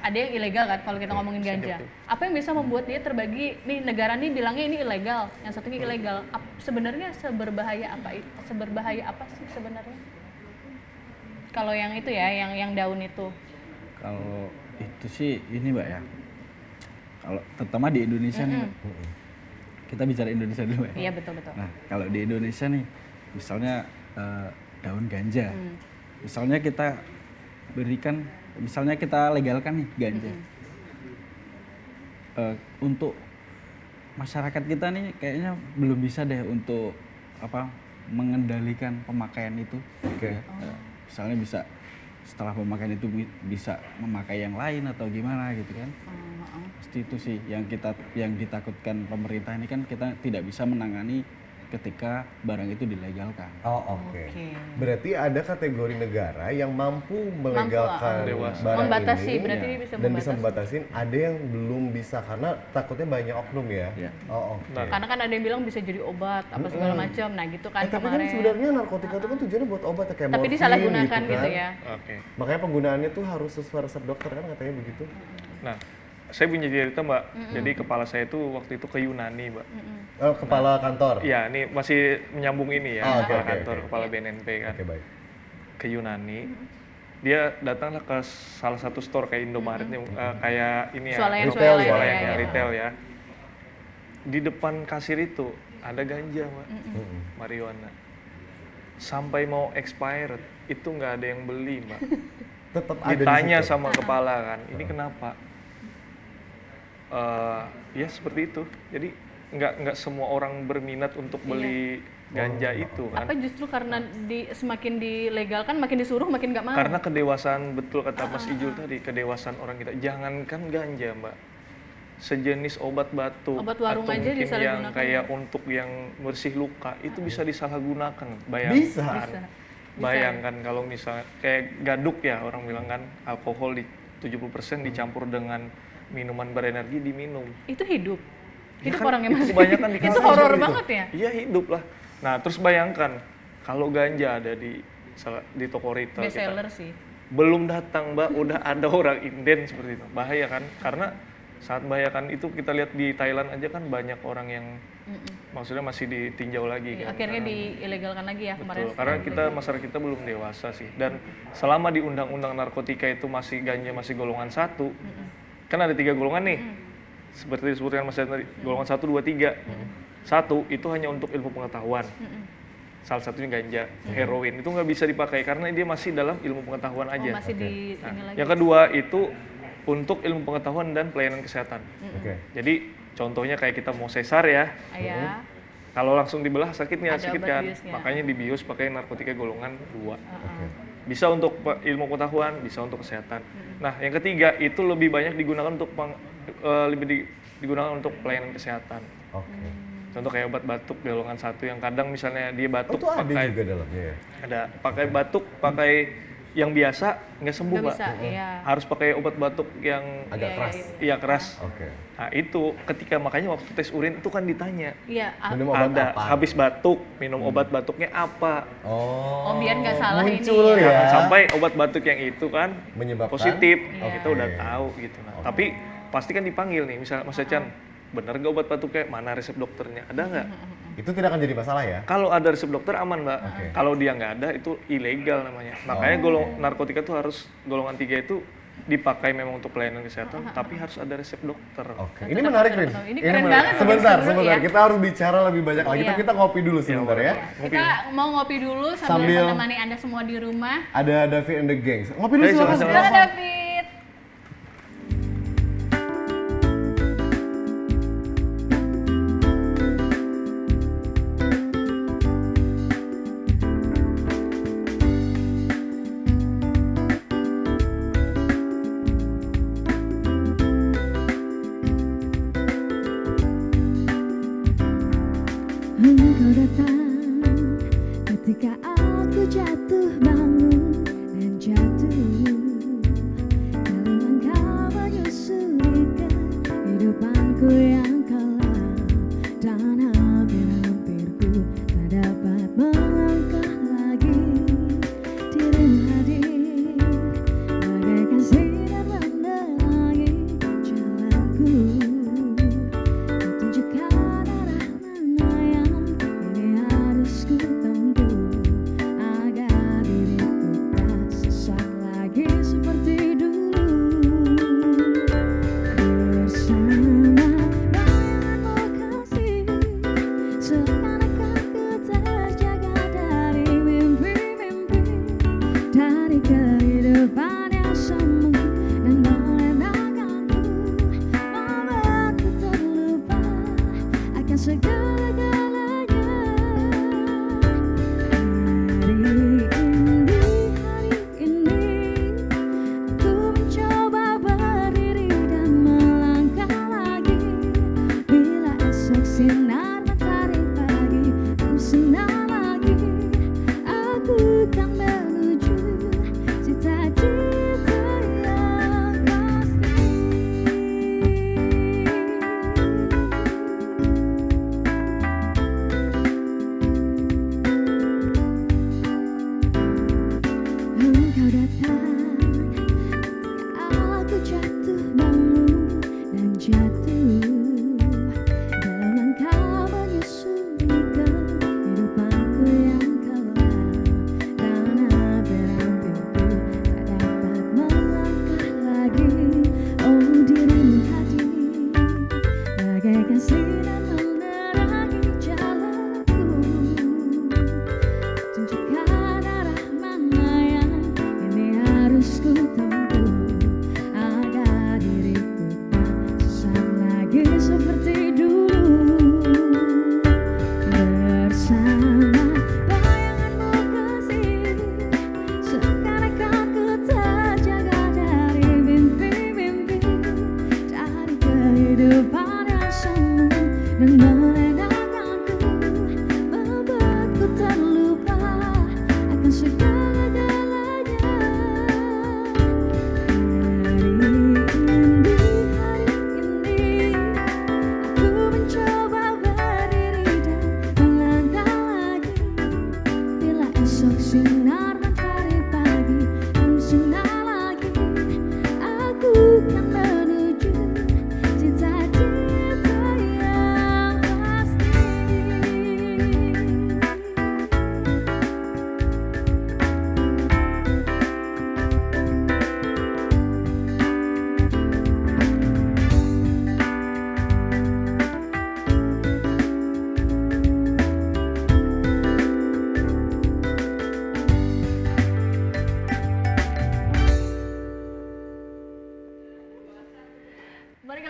Ada yang ilegal kan kalau kita ngomongin ganja. Apa yang bisa membuat dia terbagi? Nih negara nih bilangnya ini ilegal, yang satunya ilegal. Sebenarnya seberbahaya apa sih sebenarnya? Kalau yang itu ya, yang daun itu. Kalau itu sih ini Mbak ya. Kalau terutama di Indonesia nih, Mbak. Kita bicara Indonesia dulu ya. Iya betul. Nah, kalau di Indonesia nih, misalnya daun ganja. Misalnya kita berikan, misalnya kita legalkan nih ganja. Untuk masyarakat kita nih kayaknya belum bisa deh untuk mengendalikan pemakaian itu. Oke. Misalnya bisa setelah pemakaian itu bisa memakai yang lain atau gimana gitu kan. Pasti itu sih yang ditakutkan pemerintah ini kan kita tidak bisa menangani ketika barang itu dilegalkan. Oh, oke. Oke. Berarti ada kategori negara yang mampu melegalkan Dewasa. barang Membatasi, ini berarti dia bisa dan bisa membatasi. membatasin. Ada yang belum bisa karena takutnya banyak oknum ya. Iya. Oh, oke. Karena kan ada yang bilang bisa jadi obat apa segala macam. Nah gitu kan Tapi kan kemarin. sebenarnya narkotika itu kan tujuannya buat obat ya, kayak Tapi morfin disalahgunakan gitu kan. ya. Oke. Makanya penggunaannya tuh harus sesuai resep dokter kan katanya begitu. Nah, saya punya cerita Mbak. Jadi kepala saya itu waktu itu ke Yunani Mbak. Kepala kantor. Iya, ini masih menyambung ini ya, Ah, oke, kepala oke, kantor, oke. kepala BNNP kan. Oke, baik. Ke Yunani. Dia datanglah ke salah satu store kayak Indomaret nih, kayak ini ya, Swalayan, Retail ya. swalayan, ya, ya. retail ya. Di depan kasir itu ada ganja Mbak, marijuana. Sampai mau expired itu nggak ada yang beli Mbak. Tetap ada di Ditanya situ. sama kepala kan, ini kenapa? Ya seperti itu. Jadi nggak semua orang berminat untuk beli ganja itu kan. Apa justru karena semakin dilegalkan makin disuruh makin nggak mau. Karena kedewasaan, betul kata Mas Ijul tadi, kedewasaan orang kita. Jangankan ganja Mbak, sejenis obat batuk Obat warung atau aja mungkin yang disalahgunakan. kayak untuk yang bersih luka itu bisa disalahgunakan. Bisa. Bisa. Bayangkan kalau misalnya kayak gaduk ya, orang bilang kan alkohol di 70% dicampur dengan minuman berenergi diminum. Itu hidup. Ya Hidup kan, orangnya itu masih. kebanyakan di Itu kampus horor gitu. banget ya. Iya hidup lah. Nah terus bayangkan kalau ganja ada di toko retail Best kita, seller sih. belum datang Mbak, udah ada orang inden seperti itu. Bahaya kan? Karena saat bahaya kan itu kita lihat di Thailand aja kan banyak orang yang maksudnya masih ditinjau lagi kan. Akhirnya diilegalkan lagi ya kemarin. Betul, karena kita masyarakat kita belum dewasa sih. Dan selama di undang-undang narkotika itu masih ganja masih golongan 1, kan ada 3 golongan nih. Seperti disebutkan Mas tadi, golongan 1, 2, 3. 1 itu hanya untuk ilmu pengetahuan. Salah satunya ganja, heroin itu nggak bisa dipakai karena dia masih dalam ilmu pengetahuan aja. Masih di Nah, ini lagi. yang kedua itu untuk ilmu pengetahuan dan pelayanan kesehatan. Oke. Jadi contohnya kayak kita mau sesar ya, Ya. kalau langsung dibelah sakitnya Ada sakit obat kan, biusnya. makanya dibius pakai narkotika golongan 2. Oke. Bisa untuk ilmu pengetahuan, bisa untuk kesehatan. Nah, yang ketiga itu lebih banyak digunakan untuk digunakan untuk pelayanan kesehatan. Oke. Contoh kayak obat batuk golongan 1 yang kadang misalnya dia Oh, batuk itu ada pakai juga dalamnya ya? ada pakai batuk pakai yang biasa nggak sembuh Nggak Mbak. bisa, iya. Harus pakai obat batuk yang Agak Iya, keras. iya, iya keras. Oke. Nah, itu ketika makanya waktu tes urin itu kan ditanya. Iya. Minum obat Ada apa? habis batuk, minum obat batuknya apa? Oh. Oh, biar nggak salah ini muncul ya. ya. Sampai obat batuk yang itu kan Menyebabkan? positif. Iya. Kita udah tahu gitu. Nah, tapi pasti kan dipanggil nih, misalnya Mas Ecan, bener nggak obat batuknya? Mana resep dokternya? Ada nggak? Itu tidak akan jadi masalah ya? Kalau ada resep dokter aman Mbak. Oke. Kalau dia nggak ada itu ilegal namanya. Makanya narkotika tuh harus golongan 3 itu dipakai memang untuk pelayanan kesehatan, tapi harus ada resep dokter. Oke. Ini menarik, Rin. Ini keren banget, Sebentar, makin seru sebentar. ya. Kita harus bicara lebih banyak lagi. Iya. Tapi kita ngopi dulu sebentar ya. Kita mau ngopi dulu sambil Sambil- menemani Anda semua di rumah. Ada David and the Gangs. Ngopi dulu Ayo, silakan. silakan. Silakan David. Engkau datang ketika aku jatuh bangun dan jatuh. Dalam engkau menyusuri kehidupanku yang kelam, dan hampir-hampir ku tak dapat melangkah lagi. Dirimu hadir bagaikan sinar menerangi jalanku. Tunjukkan arah mana yang ini harus ku tempuh, agar diriku tak sesat lagi seperti dulu. Bersama bayanganmu kasih, seakan-akan ku terjaga dari mimpi-mimpi, dari kehidupan yang semu dan melenakanku, membuatku terlupa akan segala-galanya. Hari ini aku mencoba berdiri dan melangkah lagi. Bila esok sinar matahari pagi bersinar lagi, aku kan menuju cita-cita yang pasti. Engkau datang ketika aku jatuh bangun dan jatuh. Dalam engkau menyusuri kehidupanku yang kelam, dan hampir-hampir ku tak dapat melangkah lagi. Oh, dirimu hadir bagaikan sinar menerangi jalanku. Tunjukkan arah mana yang ini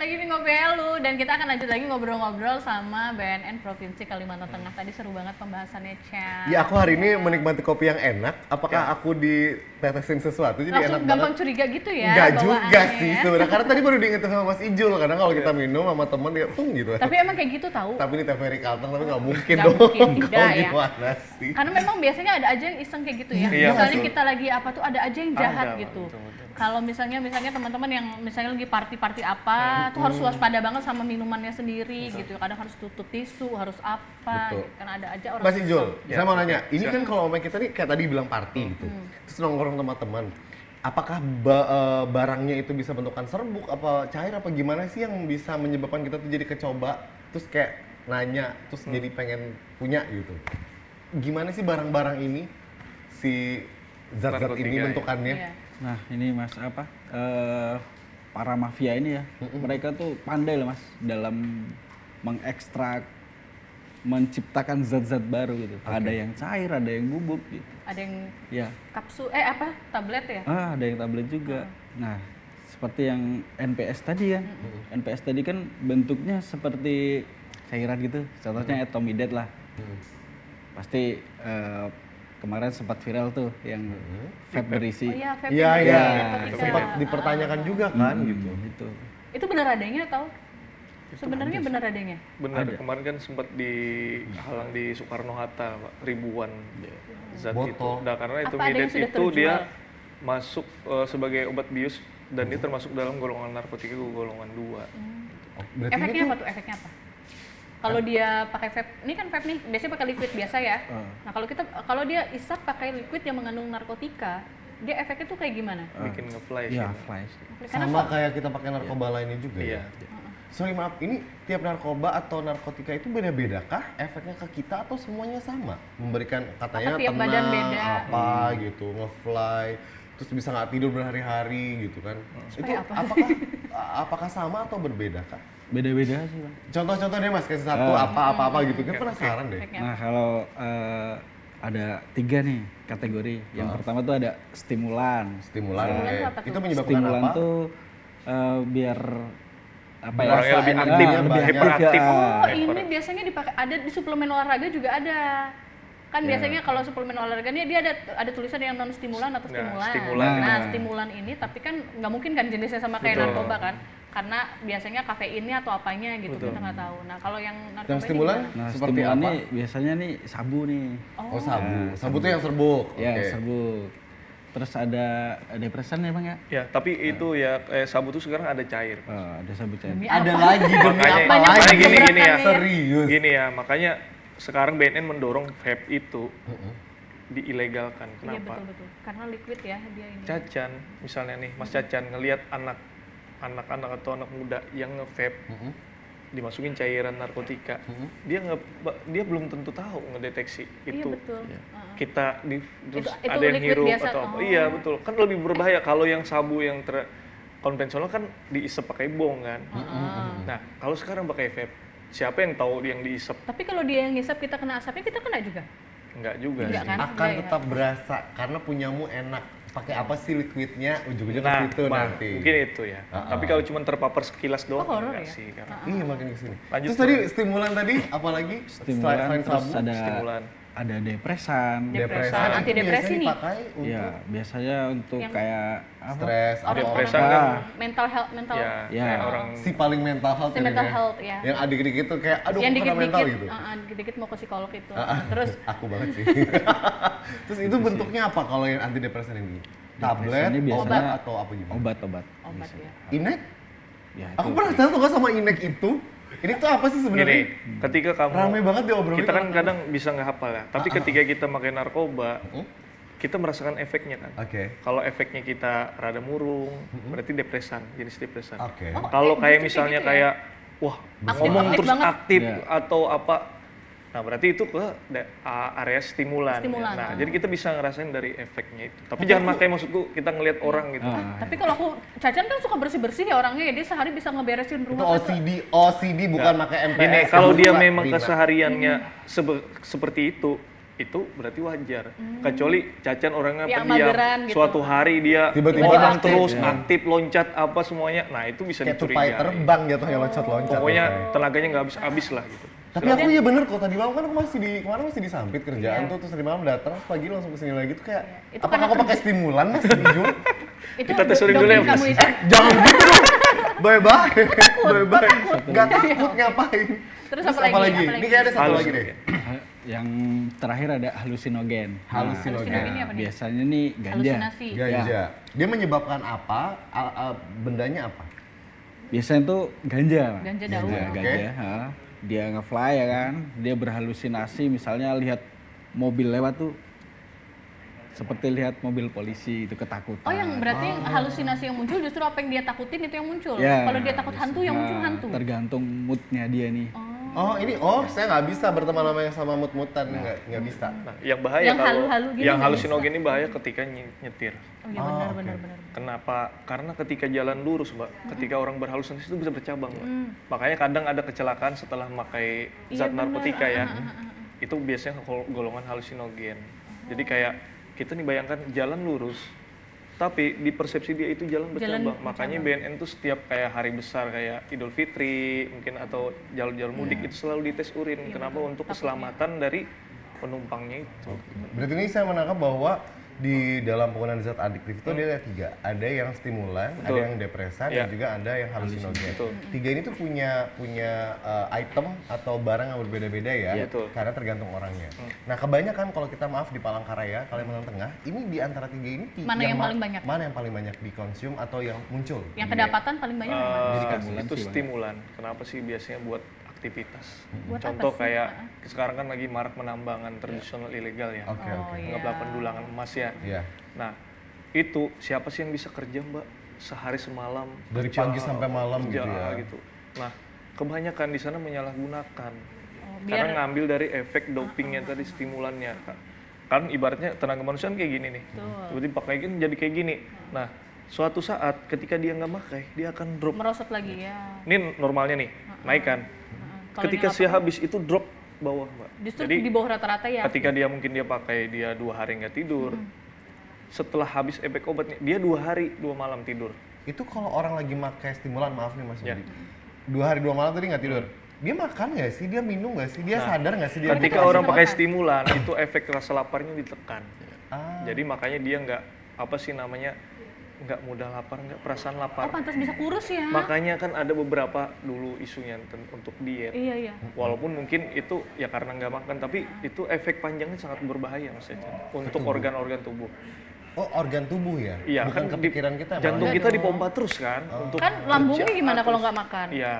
lagi nih Ngobelu dan kita akan lanjut lagi ngobrol-ngobrol sama BNN Provinsi Kalimantan Tengah. Tadi seru banget pembahasannya, Chan. Ya aku hari ini menikmati kopi yang enak. Apakah aku ditetesin sesuatu jadi Langsung enak gampang banget? curiga gitu ya Enggak juga bawaannya sih ya. sebenarnya. Karena tadi baru diingetin sama Mas Ijul. Kadang kalau kita minum sama temen dia gitu. Tapi emang kayak gitu tahu. Tapi ini TVRI Kalteng tapi nggak mungkin Nggak dong. mungkin, Kau tidak ya. gimana sih? Karena memang biasanya ada aja yang iseng kayak gitu ya. Iya, Misalnya betul. kita lagi apa tuh ada aja yang jahat Ada, gitu. betul. Kalau misalnya teman-teman yang misalnya lagi party-party apa, tuh harus waspada banget sama minumannya sendiri gitu. Kadang harus tutup tisu, harus apa. Betul. Gitu. Karena ada aja orang Mas Ijul, Ya. saya mau nanya, ini Siap. kan kalau omeng kita nih kayak tadi bilang party gitu, terus nongkrong sama teman, apakah barangnya itu bisa bentukan serbuk, apa cair, apa gimana sih yang bisa menyebabkan kita tuh jadi kecoba, terus kayak nanya, terus jadi pengen punya gitu? Gimana sih barang-barang ini, si zat-zat Narkotika ini ya. bentukannya? Iya. Nah ini mas para mafia ini ya, mereka tuh pandai loh mas dalam mengekstrak, menciptakan zat-zat baru gitu. Ada yang cair, ada yang bubuk gitu. Ada yang Ya, kapsul, tablet ya? ada yang tablet juga. Nah, seperti yang NPS tadi kan, NPS tadi kan bentuknya seperti cairan gitu. Contohnya etomidate lah. Pasti kemarin sempat viral tuh yang vape berisi. Oh iya, vape Iya, yang iya, narkotika. sempat dipertanyakan juga kan gitu. Gitu. Itu benar adanya atau? Sebenarnya benar adanya. Benar, kemarin kan sempat dihalang di Soekarno-Hatta, Pak, ribuan zat Botol. itu. Nah, karena Apa itu ada yang midet sudah itu dia terjual? masuk sebagai obat bius dan dia termasuk dalam golongan narkotika golongan 2. Berarti Efeknya ini tuh apa tuh? Efeknya apa? Kalau dia pakai vape, ini kan vape nih, biasanya pakai liquid biasa ya. Nah kalau dia isap pakai liquid yang mengandung narkotika, dia efeknya tuh kayak gimana? Bikin nge-flash. Ya, gitu. flash. Karena sama kok- kayak kita pakai narkoba lainnya juga Iya. ya? Sorry maaf, ini tiap narkoba atau narkotika itu beda-beda kah efeknya ke kita atau semuanya sama? Memberikan katanya Apa tiap badan tenang, beda? apa gitu, nge-fly, terus bisa nggak tidur berhari-hari gitu kan? Itu Supaya apa? apakah sama atau berbeda kah? Beda-beda sih bang. Contoh-contoh deh mas, kasih satu apa-apa gitu kan penasaran deh. efeknya. Nah kalau ada 3 nih kategori. Yang pertama tuh ada stimulan. Stimulan, Stimulan oke. tuh apa tuh? Itu menyebabkan Stimulan apa? tuh biar apa ya? Orangnya lebih energinya aktif, banyak. lebih aktif hyperaktif. ya. Oh ini biasanya dipakai, ada di suplemen olahraga juga ada. Kan biasanya kalau suplemen olahraga ini dia ada tulisan yang non stimulan atau Nah, stimulan. stimulan Nah, itu. stimulan ini tapi kan nggak mungkin kan jenisnya sama kayak Betul. narkoba kan. Karena biasanya kafeinnya atau apanya gitu Betul. kita nggak tahu. Nah, kalau yang narkoba Yang ini stimulan gimana? Nah seperti stimulan apa? nih biasanya nih sabu nih. Oh sabu, sabu tuh yang serbuk. Ya Oke. serbuk. Terus ada depresan ya bang ya? Ya, tapi itu ya sabu tuh sekarang ada cair. Ada sabu cair. Demi Ada apa? lagi demi Makanya- apa Banyak lagi? makanya gini ya. gebrakannya. Serius. Gini ya, makanya sekarang BNN mendorong vape itu diilegalkan. Iya Kenapa? betul-betul. Karena liquid ya dia ini. Cacan, misalnya nih, Mas Cacan ngelihat anak-anak atau anak muda yang nge-vape dimasukin cairan narkotika, dia belum tentu tahu ngedeteksi Iya itu betul. kita terus itu ada yang liquid hirup biasa. atau apa. Oh. Iya betul, kan lebih berbahaya kalau yang sabu yang konvensional kan diisep pakai bong kan. Nah kalau sekarang pakai vape, siapa yang tahu yang diisep? Tapi kalau dia yang ngisap kita kena asapnya, kita kena juga. Enggak juga Enggak sih. kan? Akan Iya, tetap berasa karena punyamu enak. Pakai apa sih liquidnya? Ujung-ujungnya Nah, ke situ nanti. mungkin itu ya. Tapi kalau cuma terpapar sekilas doang, Oh, horor enggak ya? sih. Karena Iya makin kesini. Lanjut, Terus tadi stimulan tadi apalagi? Stimulan Selain terus sabu, ada depresan. Depresan, itu antidepresi biasanya nih. dipakai untuk Ya biasanya untuk Yang- kayak apa? stres atau Depresan apa. kan mental health, ya, Ya. kayak orang Si paling mental health Si ini mental ya. health, ya. Yang dikit-dikit tuh kayak aduh yang aku kena mental dikit-dikit, gitu. dikit-dikit mau ke psikolog itu. Ah, Terus aku banget sih. Terus itu bentuknya apa kalau yang antidepresan ini? Tablet, Depresannya biasanya obat atau apa gimana? Obat-obat. obat ya. Inek? Ya, Aku itu. penasaran tuh gak sama Inek itu. Ini tuh apa sih gini, sebenarnya? ketika kamu Rame banget diobrolin. kita kan kadang bisa nggak hafal ya, tapi ketika kita pakai narkoba, kita merasakan efeknya kan. Oke. Kalau efeknya kita rada murung, berarti depresan, jenis depresan. Oke. Oh, Kalau justru kayak kayak misalnya gitu ya? kayak wah Aktif- ngomong aktif terus banget. aktif Iya. atau apa, nah berarti itu ke area stimulan. Stimulan, Nah ah. jadi kita bisa ngerasain dari efeknya itu. Tapi jangan pakai, maksudku kita ngelihat orang gitu. Tapi kalau aku, Cacan kan suka bersih-bersih ya orangnya ya, dia sehari bisa ngeberesin Itu rumah. OCD bukan pakai MPS. Gini, kalau dia Kedua, memang Rina. kesehariannya seperti itu itu berarti wajar. Kecuali Cacan orangnya Yang pendiam, mageran gitu. suatu hari dia Tiba-tiba ngomong aktif, terus, ya. aktif, loncat apa semuanya. Nah itu bisa Kayak tupai dicurigai. terbang jatuhnya loncat-loncat. Pokoknya biasanya. tenaganya nggak habis-habis lah gitu. Tapi aku iya bener kok, tadi malam kan aku kemarin masih di Sampit kerjaan tuh, terus tadi malam datang, terus pagi langsung kesini lagi tuh kayak, Itu apakah karena aku pakai stimulan mas di Jul? Itu Kita tes urin dulu ya, doping Mas. kamu itu. Jangan gitu dong, bye-bye, bye-bye, gak takut ngapain. Terus apa lagi? Ini kayak ada satu lagi deh. Yang terakhir ada halusinogen. Halusinogen. Halusinogen ini apa nih? Biasanya nih ganja. Halusinasi. Ganja. Dia menyebabkan apa? Bendanya apa? Biasanya tuh ganja. Mas. Ganja daun. Ganja, Oke. ganja. Ha. Dia nge-fly ya kan, dia berhalusinasi, misalnya lihat mobil lewat tuh seperti lihat mobil polisi itu ketakutan. Oh, yang berarti yang halusinasi yang muncul justru apa yang dia takutin itu yang muncul. Ya, Kalau dia takut hantu yang muncul nah, hantu. Tergantung moodnya dia nih. Saya nggak bisa berteman sama yang sama mut-mutan, nggak bisa. Nah, yang bahaya Yang kalau halu-halu gini yang nggak halusinogen ini bahaya ketika nyetir. Oh iya benar. Kenapa? Karena ketika jalan lurus, Mbak, ketika orang berhalusinasi itu bisa bercabang, Mbak. Makanya kadang ada kecelakaan setelah memakai zat narkotika ya. Itu biasanya golongan halusinogen. Jadi kayak kita nih bayangkan jalan lurus, tapi di persepsi dia itu jalan bercabang. Makanya BNN tuh setiap kayak hari besar kayak Idul Fitri mungkin atau jalur-jalur mudik itu selalu dites urin. Kenapa? Untuk keselamatan dari penumpangnya itu. Berarti ini saya menangkap bahwa di dalam penggunaan zat adiktif itu dia ada 3. Ada yang stimulan, ada Betul. yang depresan, Ya. dan juga ada yang halusinogen. Betul. 3 ini tuh punya item atau barang yang berbeda-beda ya, Betul. karena tergantung orangnya. Nah kebanyakan kalau kita maaf di Palangkaraya, Kalimantan Tengah, ini di antara 3 ini Mana yang paling banyak? Mana yang paling banyak dikonsum atau yang muncul? Yang kedapatan paling banyak mana? Itu stimulan. Kenapa sih biasanya buat aktivitas? Buat apa Contoh sih? kayak sekarang kan lagi marak penambangan tradisional ilegal ya. Oke, oke. Penggelapan pendulangan emas ya. Iya. Nah, itu siapa sih yang bisa kerja, Mbak? Sehari semalam Dari kerja, pagi sampai malam gitu ya. gitu. Nah, kebanyakan di sana menyalahgunakan. Oh, Karena biar ngambil dari efek dopingnya tadi, stimulannya. Kan ibaratnya tenaga manusia kan kayak gini nih. Tiba-tiba pakai gini jadi kayak gini. Nah, suatu saat ketika dia nggak pakai, dia akan drop. merosot lagi ya. Ini normalnya nih, naik kan. Kalau Ketika ini dia habis itu drop bawah, Mbak. Justru Jadi di bawah rata-rata ya. ketika dia mungkin dia pakai dia 2 hari nggak tidur. Setelah habis efek obatnya, dia 2 hari 2 malam tidur. Itu kalau orang lagi pakai stimulan, maaf nih Mas Ya. Budi. 2 hari 2 malam tadi nggak tidur. Dia makan nggak sih? Dia minum nggak sih? Dia sadar nggak sih dia? Ketika dikasih orang pakai makan. stimulan, itu efek rasa laparnya ditekan. Ah. Jadi makanya dia nggak apa sih namanya nggak mudah lapar, nggak perasaan Oh, lapar. pantas bisa kurus ya. Makanya kan ada beberapa dulu isunya untuk diet. Iya. Walaupun mungkin itu ya karena nggak makan, tapi itu efek panjangnya sangat berbahaya Mas Ecan, untuk organ-organ tubuh. Oh, organ tubuh ya? Iya, Bukan kan kepikiran kita. jantung malah. kita dipompa terus kan untuk Kan lambungnya kerja gimana kalau terus. nggak makan? Iya.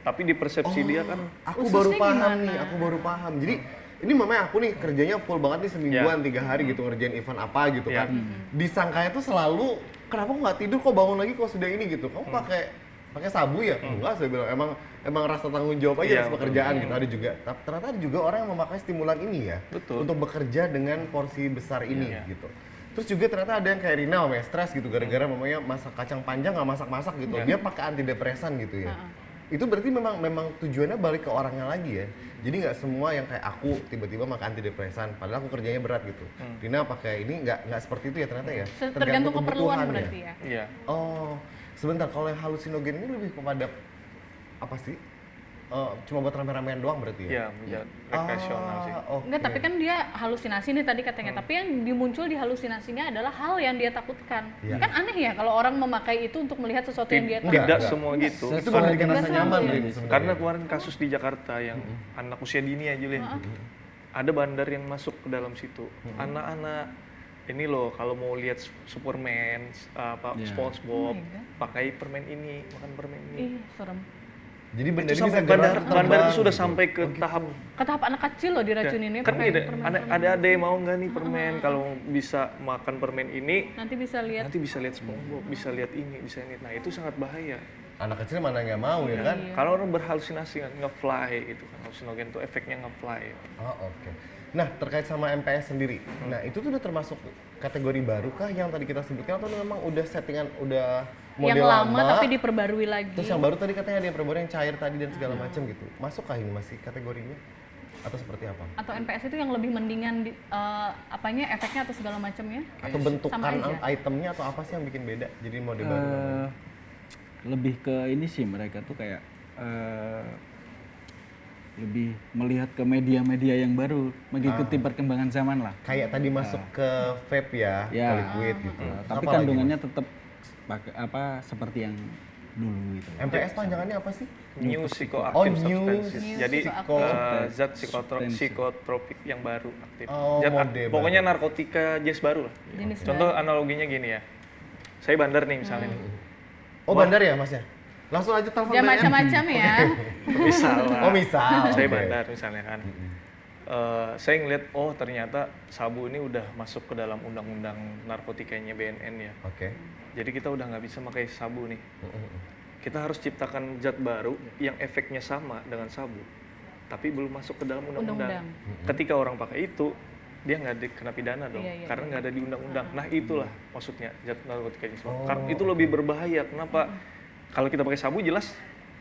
Tapi di persepsi dia kan Aku Ususnya baru paham gimana? nih, aku baru paham. Jadi ini mamanya aku nih kerjanya full banget nih semingguan, 3 hari gitu ngerjain event apa gitu Ya. kan. Disangkanya tuh selalu kenapa kok nggak tidur, kok bangun lagi kok sudah ini gitu. Kamu pakai sabu ya? Enggak, saya bilang emang rasa tanggung jawab aja Iya, atas pekerjaan gitu. Ada juga ternyata ada juga orang yang memakai stimulan ini ya. Betul. Untuk bekerja dengan porsi besar ini Iya. gitu. Terus juga ternyata ada yang kayak Rina ya stres gitu gara-gara mamanya masak kacang panjang nggak masak-masak gitu. Dia pakai antidepresan gitu ya. Itu berarti memang tujuannya balik ke orangnya lagi ya. Jadi nggak semua yang kayak aku tiba-tiba makan antidepresan padahal aku kerjanya berat gitu. Rina pakai ini nggak seperti itu ya ternyata ya. Tergantung keperluan kebutuhan berarti ya. iya. Oh, sebentar, kalau yang halusinogen ini lebih kepada apa sih? Cuma buat rame-ramean doang berarti ya? Iya, menjadi rekreasional sih. Oke. Enggak, tapi kan dia halusinasi nih tadi katanya. Tapi yang dimuncul di halusinasinya adalah hal yang dia takutkan. Iya. Kan aneh ya kalau orang memakai itu untuk melihat sesuatu yang dia Enggak, Tidak enggak. semua gitu. itu baru bikin Nggak rasa selalu nyaman, ya? Rin, sebenarnya. Karena kemarin kasus di Jakarta yang anak usia dini aja Lin. Ada bandar yang masuk ke dalam situ. Anak-anak ini loh kalau mau lihat Superman, SpongeBob, pakai permen ini, makan permen ini. Ih, serem. Jadi benda Itu ini sampai bisa gerak, bandar terbang itu sudah gitu. sampai ke tahap Kata apa anak kecil loh diracuninnya kan pakai gini, permen. ada mau nggak nih permen? Kalau bisa makan permen ini, Nanti bisa lihat. nanti bisa lihat SpongeBob, bisa lihat ini, bisa ini. Nah itu sangat bahaya. Anak kecil mana nggak mau ya kan? Iya. Kalau orang berhalusinasi kan nge-fly gitu kan, halusinogen itu efeknya nge-fly. Oh, oke. Nah, terkait sama MPS sendiri. Nah, itu tuh udah termasuk kategori baru kah yang tadi kita sebutkan atau memang udah settingan udah model Yang lama tapi diperbarui lagi. Terus yang baru tadi katanya ada yang perbarui yang cair tadi dan segala macam gitu. Masukkah ini masih kategorinya? atau seperti apa? Atau NPS itu yang lebih mendingan apanya, efeknya atau segala macamnya? Atau Sama bentukan aja. itemnya atau apa sih yang bikin beda? Jadi mode baru namanya. Lebih ke ini sih, mereka tuh kayak lebih melihat ke media-media yang baru, mengikuti perkembangan zaman lah. Kayak tadi masuk ke vape ya, Ya. ke liquid gitu. Tapi Apa lagi, kandungannya Mas? tetap seperti yang dulu gitu. MPS panjangannya apa sih? New Oh, psychoactive new substances. Jadi psychoactive. zat psikotropik yang baru aktif. Oh, Zat mode pokoknya narkotika jenis baru lah. Jenis Contoh analoginya gini ya. Saya bandar nih misalnya nih. Oh, bandar ya Masnya? Langsung aja telepon Ya BNN. macam-macam ya. Misal lah. Oh, misal. Saya Oke. bandar misalnya kan. Saya ngeliat, oh ternyata sabu ini udah masuk ke dalam undang-undang narkotikanya BNN ya. Oke. Jadi kita udah nggak bisa pakai sabu nih. Kita harus ciptakan zat baru yang efeknya sama dengan sabu, tapi belum masuk ke dalam undang-undang. Ketika orang pakai itu, dia nggak kena pidana dong, Iya, karena nggak ada di undang-undang. Nah itulah maksudnya zat narkotika jenis baru. Karena itu lebih berbahaya. Kenapa? Kalau kita pakai sabu jelas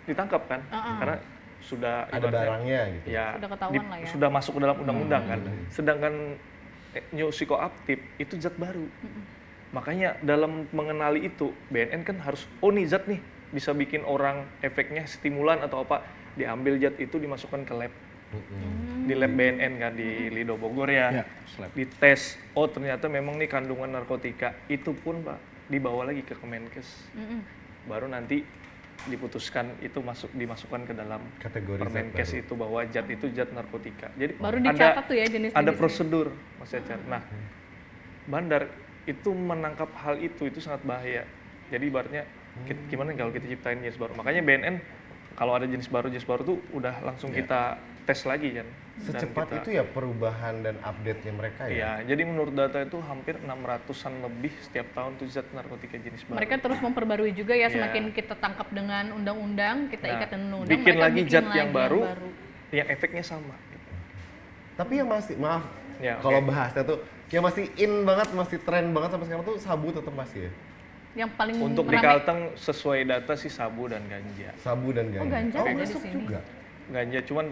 ditangkap kan, karena sudah Ada ibaratnya, barangnya gitu. ya, Sudah ketahuan lah ya. sudah masuk ke dalam undang-undang kan. Sedangkan new psychoactive itu zat baru. Makanya dalam mengenali itu, BNN kan harus, oh nih zat nih, bisa bikin orang efeknya stimulan atau apa, diambil zat itu dimasukkan ke lab. Di lab BNN kan, di Lido Bogor ya. Ya, lab. Dites, oh ternyata memang nih kandungan narkotika, itu pun Pak, dibawa lagi ke Kemenkes. Baru nanti diputuskan itu dimasukkan ke dalam Kategori zat Permenkes baru. itu bahwa zat itu zat narkotika. Jadi Baru dicatat tuh ya jenis-jenisnya. ada prosedur, Mas Ecan. Nah, bandar itu menangkap hal itu sangat bahaya. Jadi ibaratnya gimana kalau kita ciptain jenis baru. Makanya BNN kalau ada jenis baru tuh udah langsung kita tes lagi kan. Dan Secepat kita- itu ya perubahan dan update-nya mereka ya? Iya, jadi menurut data itu hampir 600-an lebih setiap tahun tuh zat narkotika jenis baru. Mereka terus memperbarui juga ya, Iya. semakin kita tangkap dengan undang-undang, kita Nah, ikat dengan undang-undang, bikin mereka lagi bikin zat lagi yang baru, yang efeknya sama. Tapi yang masih, maaf, Ya, kalau oke. bahasnya tuh, yang masih in banget, masih tren banget sampai sekarang tuh sabu tetap masih ya? Yang paling Untuk di rame. Kalteng sesuai data sih sabu dan ganja. Sabu dan ganja. Oh, ganja oh ada di masuk sini. juga? Ganja cuman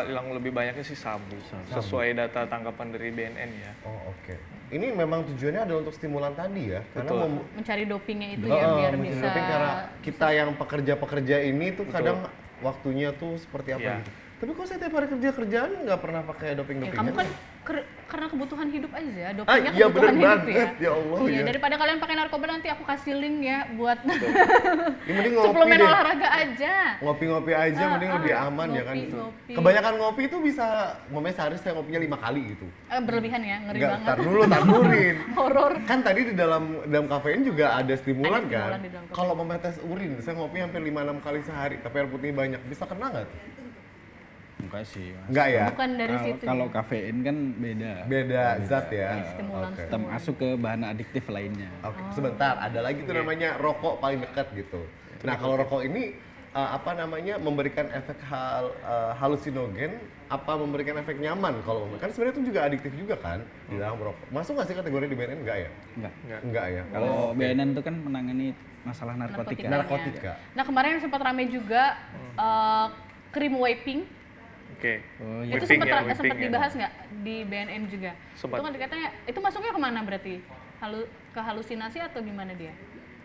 yang lebih banyaknya sih sabu. Sesuai data tangkapan dari BNN ya. Oh oke. Ini memang tujuannya adalah untuk stimulan tadi ya? Karena Betul. mencari dopingnya itu ya biar mencari bisa. doping karena kita yang pekerja-pekerja ini tuh Betul. kadang waktunya tuh seperti apa Iya. gitu. Tapi kok saya tiap hari kerjaan nggak pernah pakai Ya, doping-dopingan? kamu kan karena kebutuhan hidup aja, Ah, dopingnya iya kebutuhan bener hidup banget. ya. Ya Allah, Iya, ya. daripada kalian pakai narkoba nanti aku kasih link ya buat Ya, mending ngopi suplemen deh. olahraga aja. Ngopi-ngopi aja mending lebih aman ya kan. ngopi. Kebanyakan ngopi itu bisa, momennya sehari saya ngopinya 5 kali gitu. Berlebihan ya, ngeri Enggak, banget. tar dulu, tarurin. Horor. Kan tadi di dalam kafein juga ada stimulan Ada kan. stimulan di dalam kafein. Kalau mau tes urin, saya ngopi hampir 5-6 kali sehari, tapi air putihnya banyak. Bisa kena nggak tuh? Enggak sih, Mas. Enggak ya? Bukan dari Kalau- situ. Kalau kafein kan beda. Beda zat ya. Stimulan. Oke. Termasuk ke bahan adiktif lainnya. Oke, sebentar. Ada lagi tuh namanya rokok paling dekat gitu. Nah, kalau rokok ini apa namanya memberikan efek halusinogen, apa memberikan efek nyaman kalau kan sebenarnya itu juga adiktif juga kan di dalam rokok. Masuk nggak sih kategori di BNN? Enggak ya? Enggak. Enggak ya. Kalau BNN itu kan menangani masalah narkotika. Narkotika. Nah kemarin sempat rame juga krim vaping. Oke. Oh, iya. Itu Whipping sempat ya, sempat whipping ya. dibahas nggak di BNN juga? Sempat. Itu kan katanya itu masuknya kemana berarti? Ke halusinasi atau gimana dia?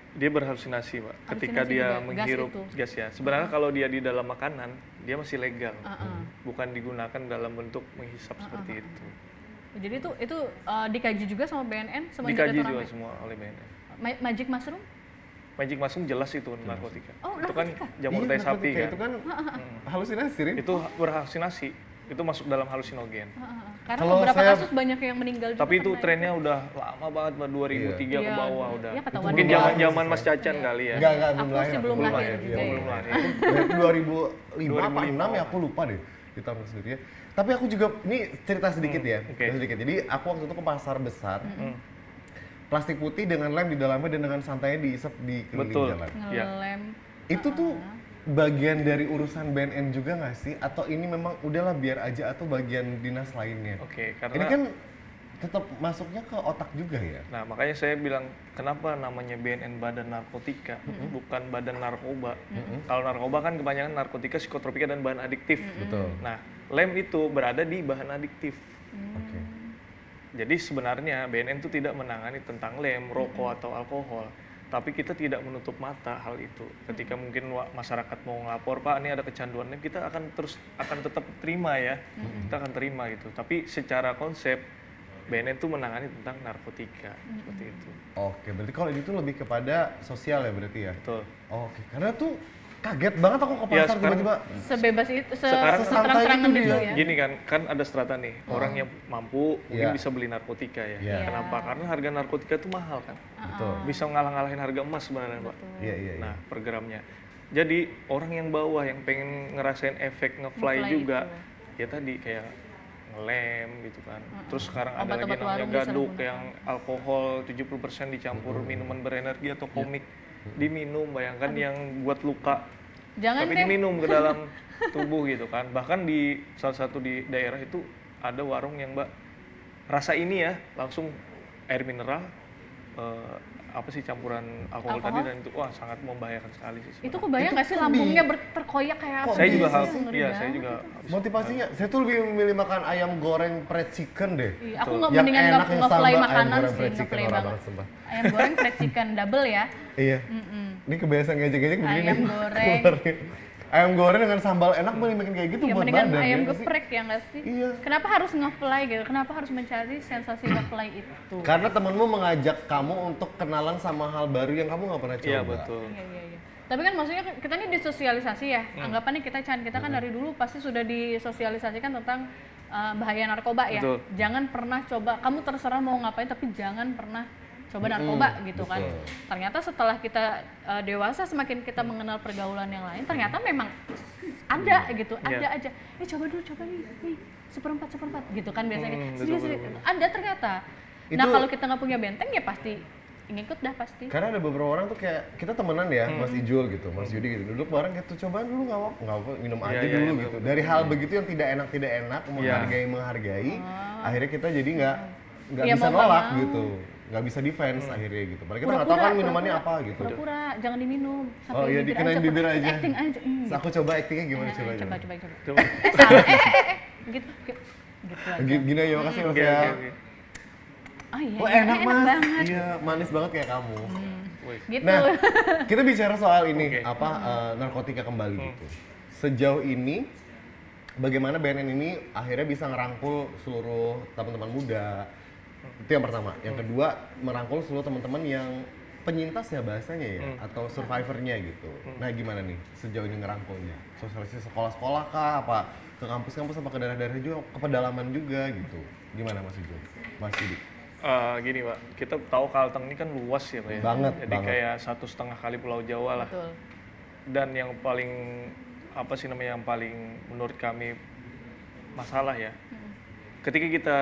Dia berhalusinasi, Pak. Ketika Halusinasi dia juga, gas menghirup itu. gas ya. Sebenarnya kalau dia di dalam makanan, dia masih legal. Uh-uh. Bukan digunakan dalam bentuk menghisap seperti itu. Jadi itu dikaji juga sama BNN semenjak Dikaji itu juga rame? semua oleh BNN. Magic mushroom? Magic mushroom jelas itu narkotika. Oh, itu kan narkotika. jamur Iya, tai sapi narkotika kan. itu kan halusinasi, Rin. Itu berhalusinasi. Itu masuk dalam halusinogen. Karena Kalau beberapa saya- kasus banyak yang meninggal juga. Tapi itu karena trennya udah lama banget, Mbak, 2003 ke Iya, bawah udah. iya, ketahuan Mungkin banget. zaman Mas Cacan kali ya. Enggak, Aku sih belum Belum lahir lahir, juga iya, ya. Belum lahir. Berarti 2005 apa 2005. 6 ya aku lupa deh di tahun sendiri ya. Tapi aku juga ini cerita sedikit ya. oke. Cerita sedikit. Jadi aku waktu itu ke pasar besar. Plastik putih dengan lem di dalamnya dan dengan santainya diisep di keliling Betul. jalan. Iya. ngelem. Itu tuh bagian dari urusan BNN juga nggak sih? Atau ini memang udahlah biar aja atau bagian dinas lainnya? Oke, Ini karena kan tetap masuknya ke otak juga ya? nah makanya saya bilang kenapa namanya BNN Badan Narkotika bukan Badan Narkoba. Kalau narkoba kan kebanyakan narkotika, psikotropika dan bahan adiktif. Betul. Nah, lem itu berada di bahan adiktif. Oke. Jadi sebenarnya BNN itu tidak menangani tentang lem, rokok atau alkohol. Tapi kita tidak menutup mata hal itu. Ketika mungkin masyarakat mau ngelapor, Pak, ini ada kecanduan lem, kita akan tetap terima ya. Kita akan terima gitu. Tapi secara konsep BNN itu menangani tentang narkotika seperti itu. Oke, berarti kalau ini tuh lebih kepada sosial ya berarti ya? Betul. Oke, karena tuh kaget banget aku ke Ya, pasar sekarang- tiba-tiba. Sebebas itu, Sekarang seterang-terangan santai itu itu ya. Gini kan ada strata nih, orang yang mampu mungkin Iya. bisa beli narkotika ya. Iya. Kenapa? Karena harga narkotika itu mahal kan. Betul. Bisa ngalah-ngalahin harga emas sebenarnya, Pak. Iya, iya, iya. Nah, per gramnya. Jadi orang yang bawah yang pengen ngerasain efek ngefly Ngefly juga, ya tadi kayak ngelem gitu kan. Terus sekarang ada lagi Obat-obat namanya warung bisa gaduk menggunakan. yang alkohol 70% dicampur minuman berenergi atau komik. Diminum, bayangkan yang buat luka. Jangan Tapi deh. diminum ke dalam tubuh gitu kan. Bahkan di salah satu di daerah itu ada warung yang Mbak rasa ini ya langsung air mineral apa sih campuran alkohol tadi, Alkohol? dan itu wah sangat membahayakan sekali sih. Itu sebenarnya. kebayang nggak sih lambungnya terkoyak kayak apa? Saya juga bisa harus, sih? Ngeri iya banget. saya juga habis- Motivasinya, saya tuh lebih memilih makan ayam goreng fried chicken deh. Iya, aku nggak Yang mendingan enak yang nge-play sambal ayam makanan goreng sih, fried chicken nge-play orang banget. banget sumpah. Ayam goreng fried chicken double ya. Iya. Mm-mm. Ini kebiasaan ngejek-ngejek begini. Ayam goreng. keluarnya. Ayam goreng dengan sambal enak mending makin kayak gitu Ya buat mendingan badan. ayam ya nggak sih? geprek ya nggak sih? Iya. Kenapa harus nge-fly gitu? Kenapa harus mencari sensasi nge-fly itu? Karena temenmu mengajak kamu untuk kenalan sama hal baru yang kamu nggak pernah coba. Iya betul. Iya, iya, iya. Tapi kan maksudnya kita ini disosialisasi ya. Anggapannya kita kan dari dulu pasti sudah disosialisasikan tentang bahaya narkoba ya. Betul. Jangan pernah coba, kamu terserah mau ngapain tapi jangan pernah coba narkoba gitu kan. betul. Ternyata setelah kita dewasa, semakin kita mengenal pergaulan yang lain, ternyata memang ada gitu, ada Iya. aja. Coba dulu, coba nih, seperempat gitu kan biasanya. betul, Serius, betul. ada ternyata. Nah Itu- kalau kita nggak punya benteng ya pasti ngikut dah pasti. Karena ada beberapa orang tuh kayak kita temenan ya, Mas Ijul gitu, Mas Yudi gitu, duduk bareng gitu, cobaan dulu nggak apa, minum aja Iya, dulu iya, gitu. Dari hal begitu yang tidak enak, menghargai, akhirnya kita jadi nggak Iya, bisa mau nggak nolak mau. gitu, nggak bisa defense akhirnya gitu. Padahal kita nggak tahu kan minumannya apa gitu. Pura-pura, jangan diminum. Oh iya, dikenain bibir aja. Acting aja. Terus aku coba actingnya gimana coba Coba. Coba. Salah. Gitu. Gitu aja. Gini aja, makasih Mas Oke, ya. oke, oke. Oh iya, Wah iya, enak Mas, banget. iya manis banget kayak kamu. Wih. Gitu. Nah, kita bicara soal ini Oke. narkotika kembali gitu. Sejauh ini bagaimana BNN ini akhirnya bisa ngerangkul seluruh teman-teman muda? Itu yang pertama. Yang kedua, merangkul seluruh teman-teman yang penyintas ya bahasanya ya, atau survivornya gitu. Nah, gimana nih sejauh ini ngerangkulnya? Sosialisasi sekolah-sekolah kah, apa ke kampus-kampus, apa ke daerah-daerah juga, ke pedalaman juga gitu. Gimana Mas Ijo? Mas Yudi? Gini Pak, kita tahu Kalteng ini kan luas ya Pak ya. Banget, Jadi banget. kayak 1,5 kali Pulau Jawa lah. Betul. Dan yang paling apa sih namanya, yang paling menurut kami masalah ya, ketika kita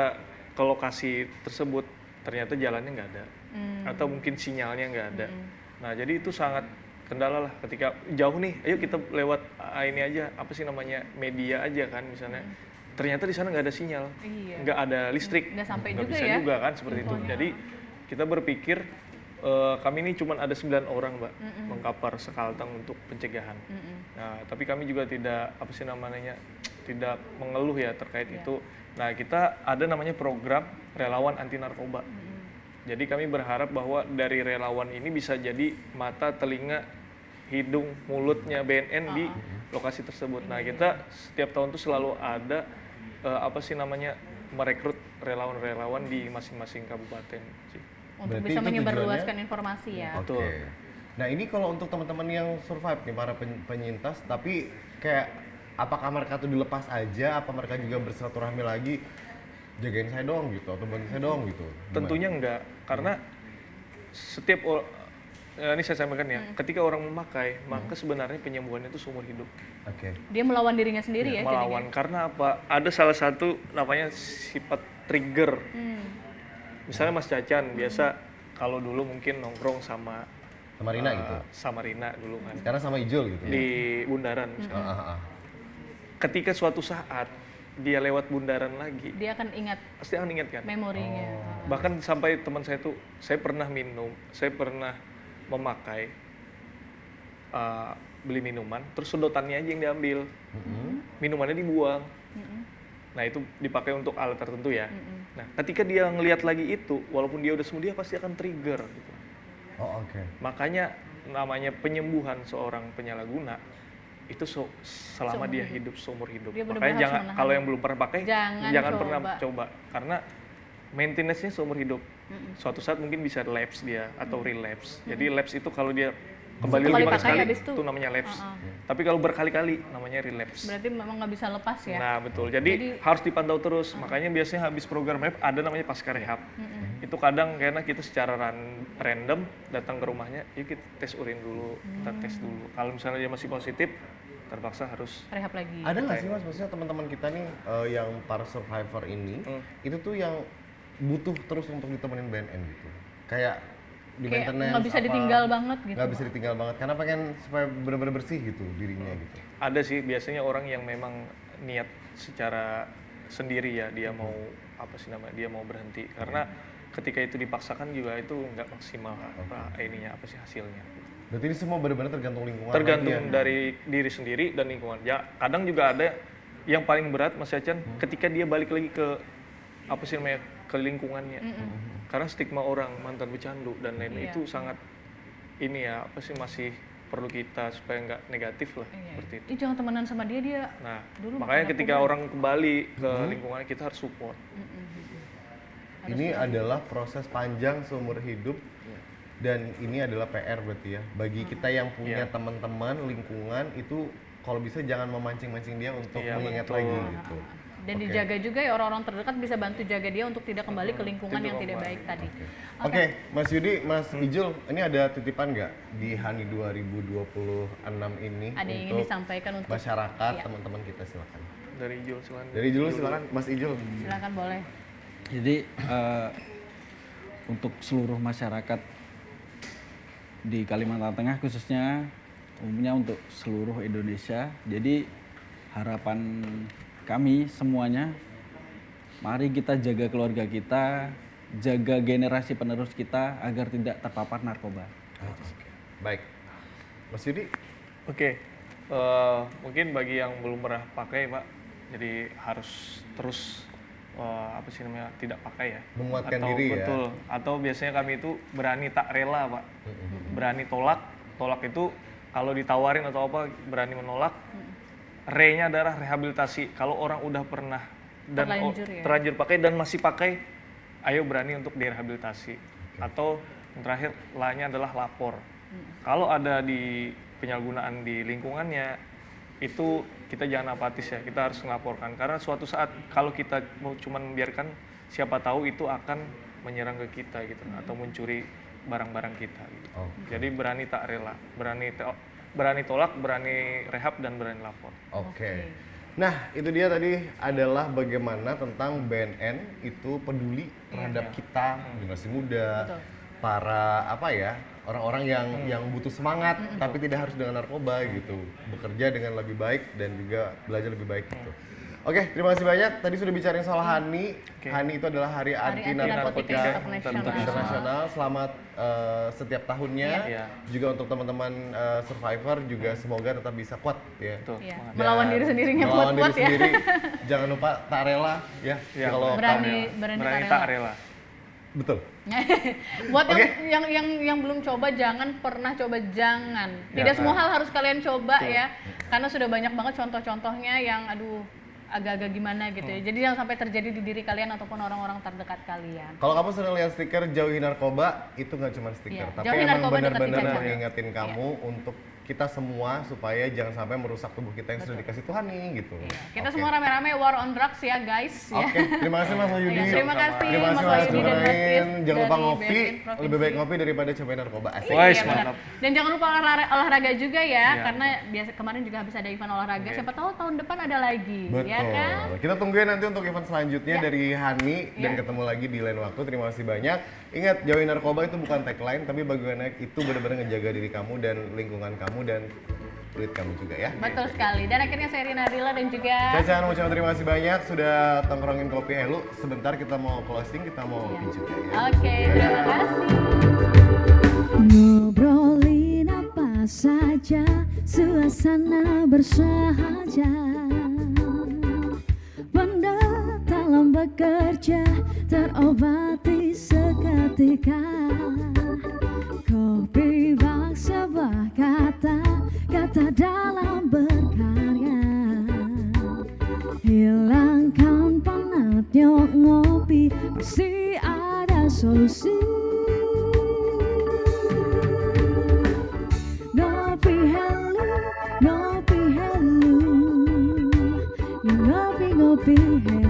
ke lokasi tersebut ternyata jalannya nggak ada, atau mungkin sinyalnya nggak ada. Nah jadi itu sangat kendala lah ketika jauh nih, ayo kita lewat ini aja, apa sih namanya, media aja kan misalnya. Ternyata di sana nggak ada sinyal, Iya. nggak ada listrik, Nggak sampai nggak juga bisa ya juga kan seperti itu. infonya. Jadi kita berpikir kami ini cuma ada 9 orang Mbak mengkapar sekalteng untuk pencegahan. Nah tapi kami juga tidak apa sih namanya, tidak mengeluh ya terkait itu. Nah kita ada namanya program relawan anti narkoba. Jadi kami berharap bahwa dari relawan ini bisa jadi mata, telinga, hidung, mulutnya BNN di lokasi tersebut. Nah kita setiap tahun tuh selalu ada apa sih namanya, merekrut relawan-relawan di masing-masing kabupaten sih. Untuk Berarti bisa itu menyebarluaskan informasi ya. Oke. Betul. Nah ini kalau untuk teman-teman yang survive nih, para penyintas, tapi kayak apakah mereka tuh dilepas aja, apa mereka juga bersilaturahmi lagi, jagain saya dong gitu, atau bantu saya dong gitu? Gimana? Tentunya enggak, karena setiap ini saya sampaikan ya, ketika orang memakai, maka sebenarnya penyembuhannya itu seumur hidup. Oke. Dia melawan dirinya sendiri ya Melawan, karena apa? Ada salah satu namanya sifat trigger. Misalnya Mas Cacan biasa kalau dulu mungkin nongkrong sama Sama Rina gitu. sama Rina dulu kan Sekarang sama Ijul gitu ya? di Bundaran misalnya. Ketika suatu saat dia lewat Bundaran lagi, Dia akan ingat pasti akan ingat kan. memorinya. Bahkan sampai teman saya tuh, saya pernah minum, saya pernah memakai beli minuman, terus sedotannya aja yang diambil, minumannya dibuang. Nah itu dipakai untuk alat tertentu ya. Nah ketika dia ngelihat lagi itu, walaupun dia udah sembuh dia pasti akan trigger gitu. Oh, oke. Makanya namanya penyembuhan seorang penyalahguna itu selama Seumur dia hidup. hidup seumur hidup. Dia benar-benar Makanya harus jangan menahan. kalau yang belum pernah pakai Jangan pernah coba. coba karena maintenance-nya seumur hidup. Suatu saat mungkin bisa lapse dia atau relapse. Jadi lapse itu kalau dia kembali Sekali lagi pakai pakai sekali habis itu namanya lapse. Tapi kalau berkali-kali namanya relapse. Berarti memang nggak bisa lepas ya. Nah betul, jadi harus dipantau terus. Makanya biasanya habis program rehab ada namanya pasca rehab. Itu kadang karena kita secara random datang ke rumahnya, yuk kita tes urin dulu, kita tes dulu. Kalau misalnya dia masih positif, terpaksa harus Rehab lagi. Ada nggak sih mas, maksudnya teman-teman kita nih yang para survivor ini, itu tuh yang butuh terus untuk ditemenin BNN gitu, kayak di Kayak maintenance nggak bisa apa, ditinggal banget gitu. nggak bisa ditinggal banget karena pengen supaya benar-benar bersih gitu dirinya gitu. ada sih biasanya orang yang memang niat secara sendiri ya dia mau apa sih namanya dia mau berhenti karena ketika itu dipaksakan juga itu nggak maksimal apa sih hasilnya. Berarti ini semua benar-benar tergantung lingkungan. Tergantung lagi ya? dari diri sendiri dan lingkungan. Ya, kadang juga ada yang paling berat Mas Yacan ketika dia balik lagi ke apa sih namanya ke lingkungannya. Karena stigma orang mantan pecandu dan lain-lain itu sangat ini ya apa sih masih perlu kita supaya nggak negatif lah seperti itu. Ih, jangan temenan sama dia Nah, dulu makanya makan ketika orang kembali ke lingkungannya kita harus support. Ini adalah proses panjang seumur hidup dan ini adalah PR berarti ya bagi kita yang punya teman-teman lingkungan itu kalau bisa jangan memancing-mancing dia untuk mengingat betul. lagi gitu. dan dijaga juga ya orang-orang terdekat bisa bantu jaga dia untuk tidak kembali ke lingkungan yang tidak baik tadi. Oke, Mas Yudi, Mas Ijul, ini ada titipan nggak di Hani 2026 ini Ada yang ingin untuk disampaikan untuk masyarakat, Iya. teman-teman kita silakan. Dari Jul silakan. Dari Ijul silakan, Mas Ijul. silakan boleh. Jadi untuk seluruh masyarakat di Kalimantan Tengah khususnya umumnya untuk seluruh Indonesia. Jadi harapan kami semuanya, mari kita jaga keluarga kita, jaga generasi penerus kita agar tidak terpapar narkoba. Baik, Mas Yudi. Oke, mungkin bagi yang belum pernah pakai Pak, jadi harus terus apa sih namanya tidak pakai ya. Menguatkan atau, diri ya. betul, atau biasanya kami itu berani tak rela Pak, berani tolak itu kalau ditawarin atau apa berani menolak. R-nya adalah rehabilitasi. Kalau orang udah pernah dan Terlanjur ya. terlanjur pakai dan masih pakai, ayo berani untuk direhabilitasi. Atau yang terakhir La-nya adalah lapor. Kalau ada di penyalahgunaan di lingkungannya, itu kita jangan apatis ya, kita harus melaporkan. Karena suatu saat kalau kita mau cuman membiarkan, siapa tahu itu akan menyerang ke kita gitu, atau mencuri barang-barang kita. Gitu. Jadi berani tak rela, berani tolak, berani rehab, dan berani lapor. Oke. Nah, itu dia tadi adalah bagaimana tentang BNN itu peduli terhadap kita, generasi muda, para apa ya, orang-orang yang butuh semangat tapi tidak harus dengan narkoba gitu. Bekerja dengan lebih baik dan juga belajar lebih baik gitu. Oke, terima kasih banyak. Tadi sudah bicarain soal Hani. Hani itu adalah Hari Anti Narkotika Internasional. Selamat setiap tahunnya. Juga untuk teman-teman survivor juga semoga tetap bisa kuat ya. Tuh, Iya. Dan Melawan diri sendirinya melawan kuat-kuat diri ya. sendiri. Jangan lupa tak rela ya. Ya, Kalau berani berani tak tak rela. betul. Buat yang belum coba jangan pernah coba, jangan. Tidak semua hal harus kalian coba ya. Karena sudah banyak banget contoh-contohnya yang aduh agak-agak gimana gitu ya. Jadi jangan sampai terjadi di diri kalian ataupun orang-orang terdekat kalian. Kalau kamu sering lihat stiker jauhi narkoba, itu nggak cuma stiker, Iya, tapi jauhi emang narkoba, dekati benar-benar cacar. mengingetin kamu untuk kita semua supaya jangan sampai merusak tubuh kita yang sudah dikasih Tuhan nih gitu. Kita Oke. semua rame-rame war on drugs ya guys. Ya. Oke, terima kasih Mas Wahyudi. Iya, terima kasih Terima Mas kasih Mas Wahyudi dan Mas Nurain. Is Jangan lupa dari ngopi, BNN Provinsi. lebih baik ngopi daripada cobain narkoba. Asik. Wah, Iya, mantap. benar. Dan jangan lupa olahraga juga ya, karena biasa kemarin juga habis ada event olahraga. Siapa tahu tahun depan ada lagi, Betul. ya kan? Kita tungguin nanti untuk event selanjutnya dari Hani dan ketemu lagi di lain waktu. Terima kasih banyak. Ingat, jauhi narkoba itu bukan tagline, tapi bagaimana itu benar-benar ngejaga diri kamu dan lingkungan kamu dan kulit kamu juga ya. Betul sekali. Dan akhirnya saya Rina Ardila dan juga Caca mau ucapkan terima kasih banyak sudah tongkrongin kopi Helu. Sebentar kita mau closing, kita mau ngopi juga ya. Oke, terima kasih. Ngobrolin apa saja, suasana bersahaja. Benda bekerja terobati seketika. Kopi bak sebuah kata dalam berkarya. Hilangkan penatnya ngopi, pasti ada solusi. Ngopi hello, ngopi hello, ya ngopi ngopi hello.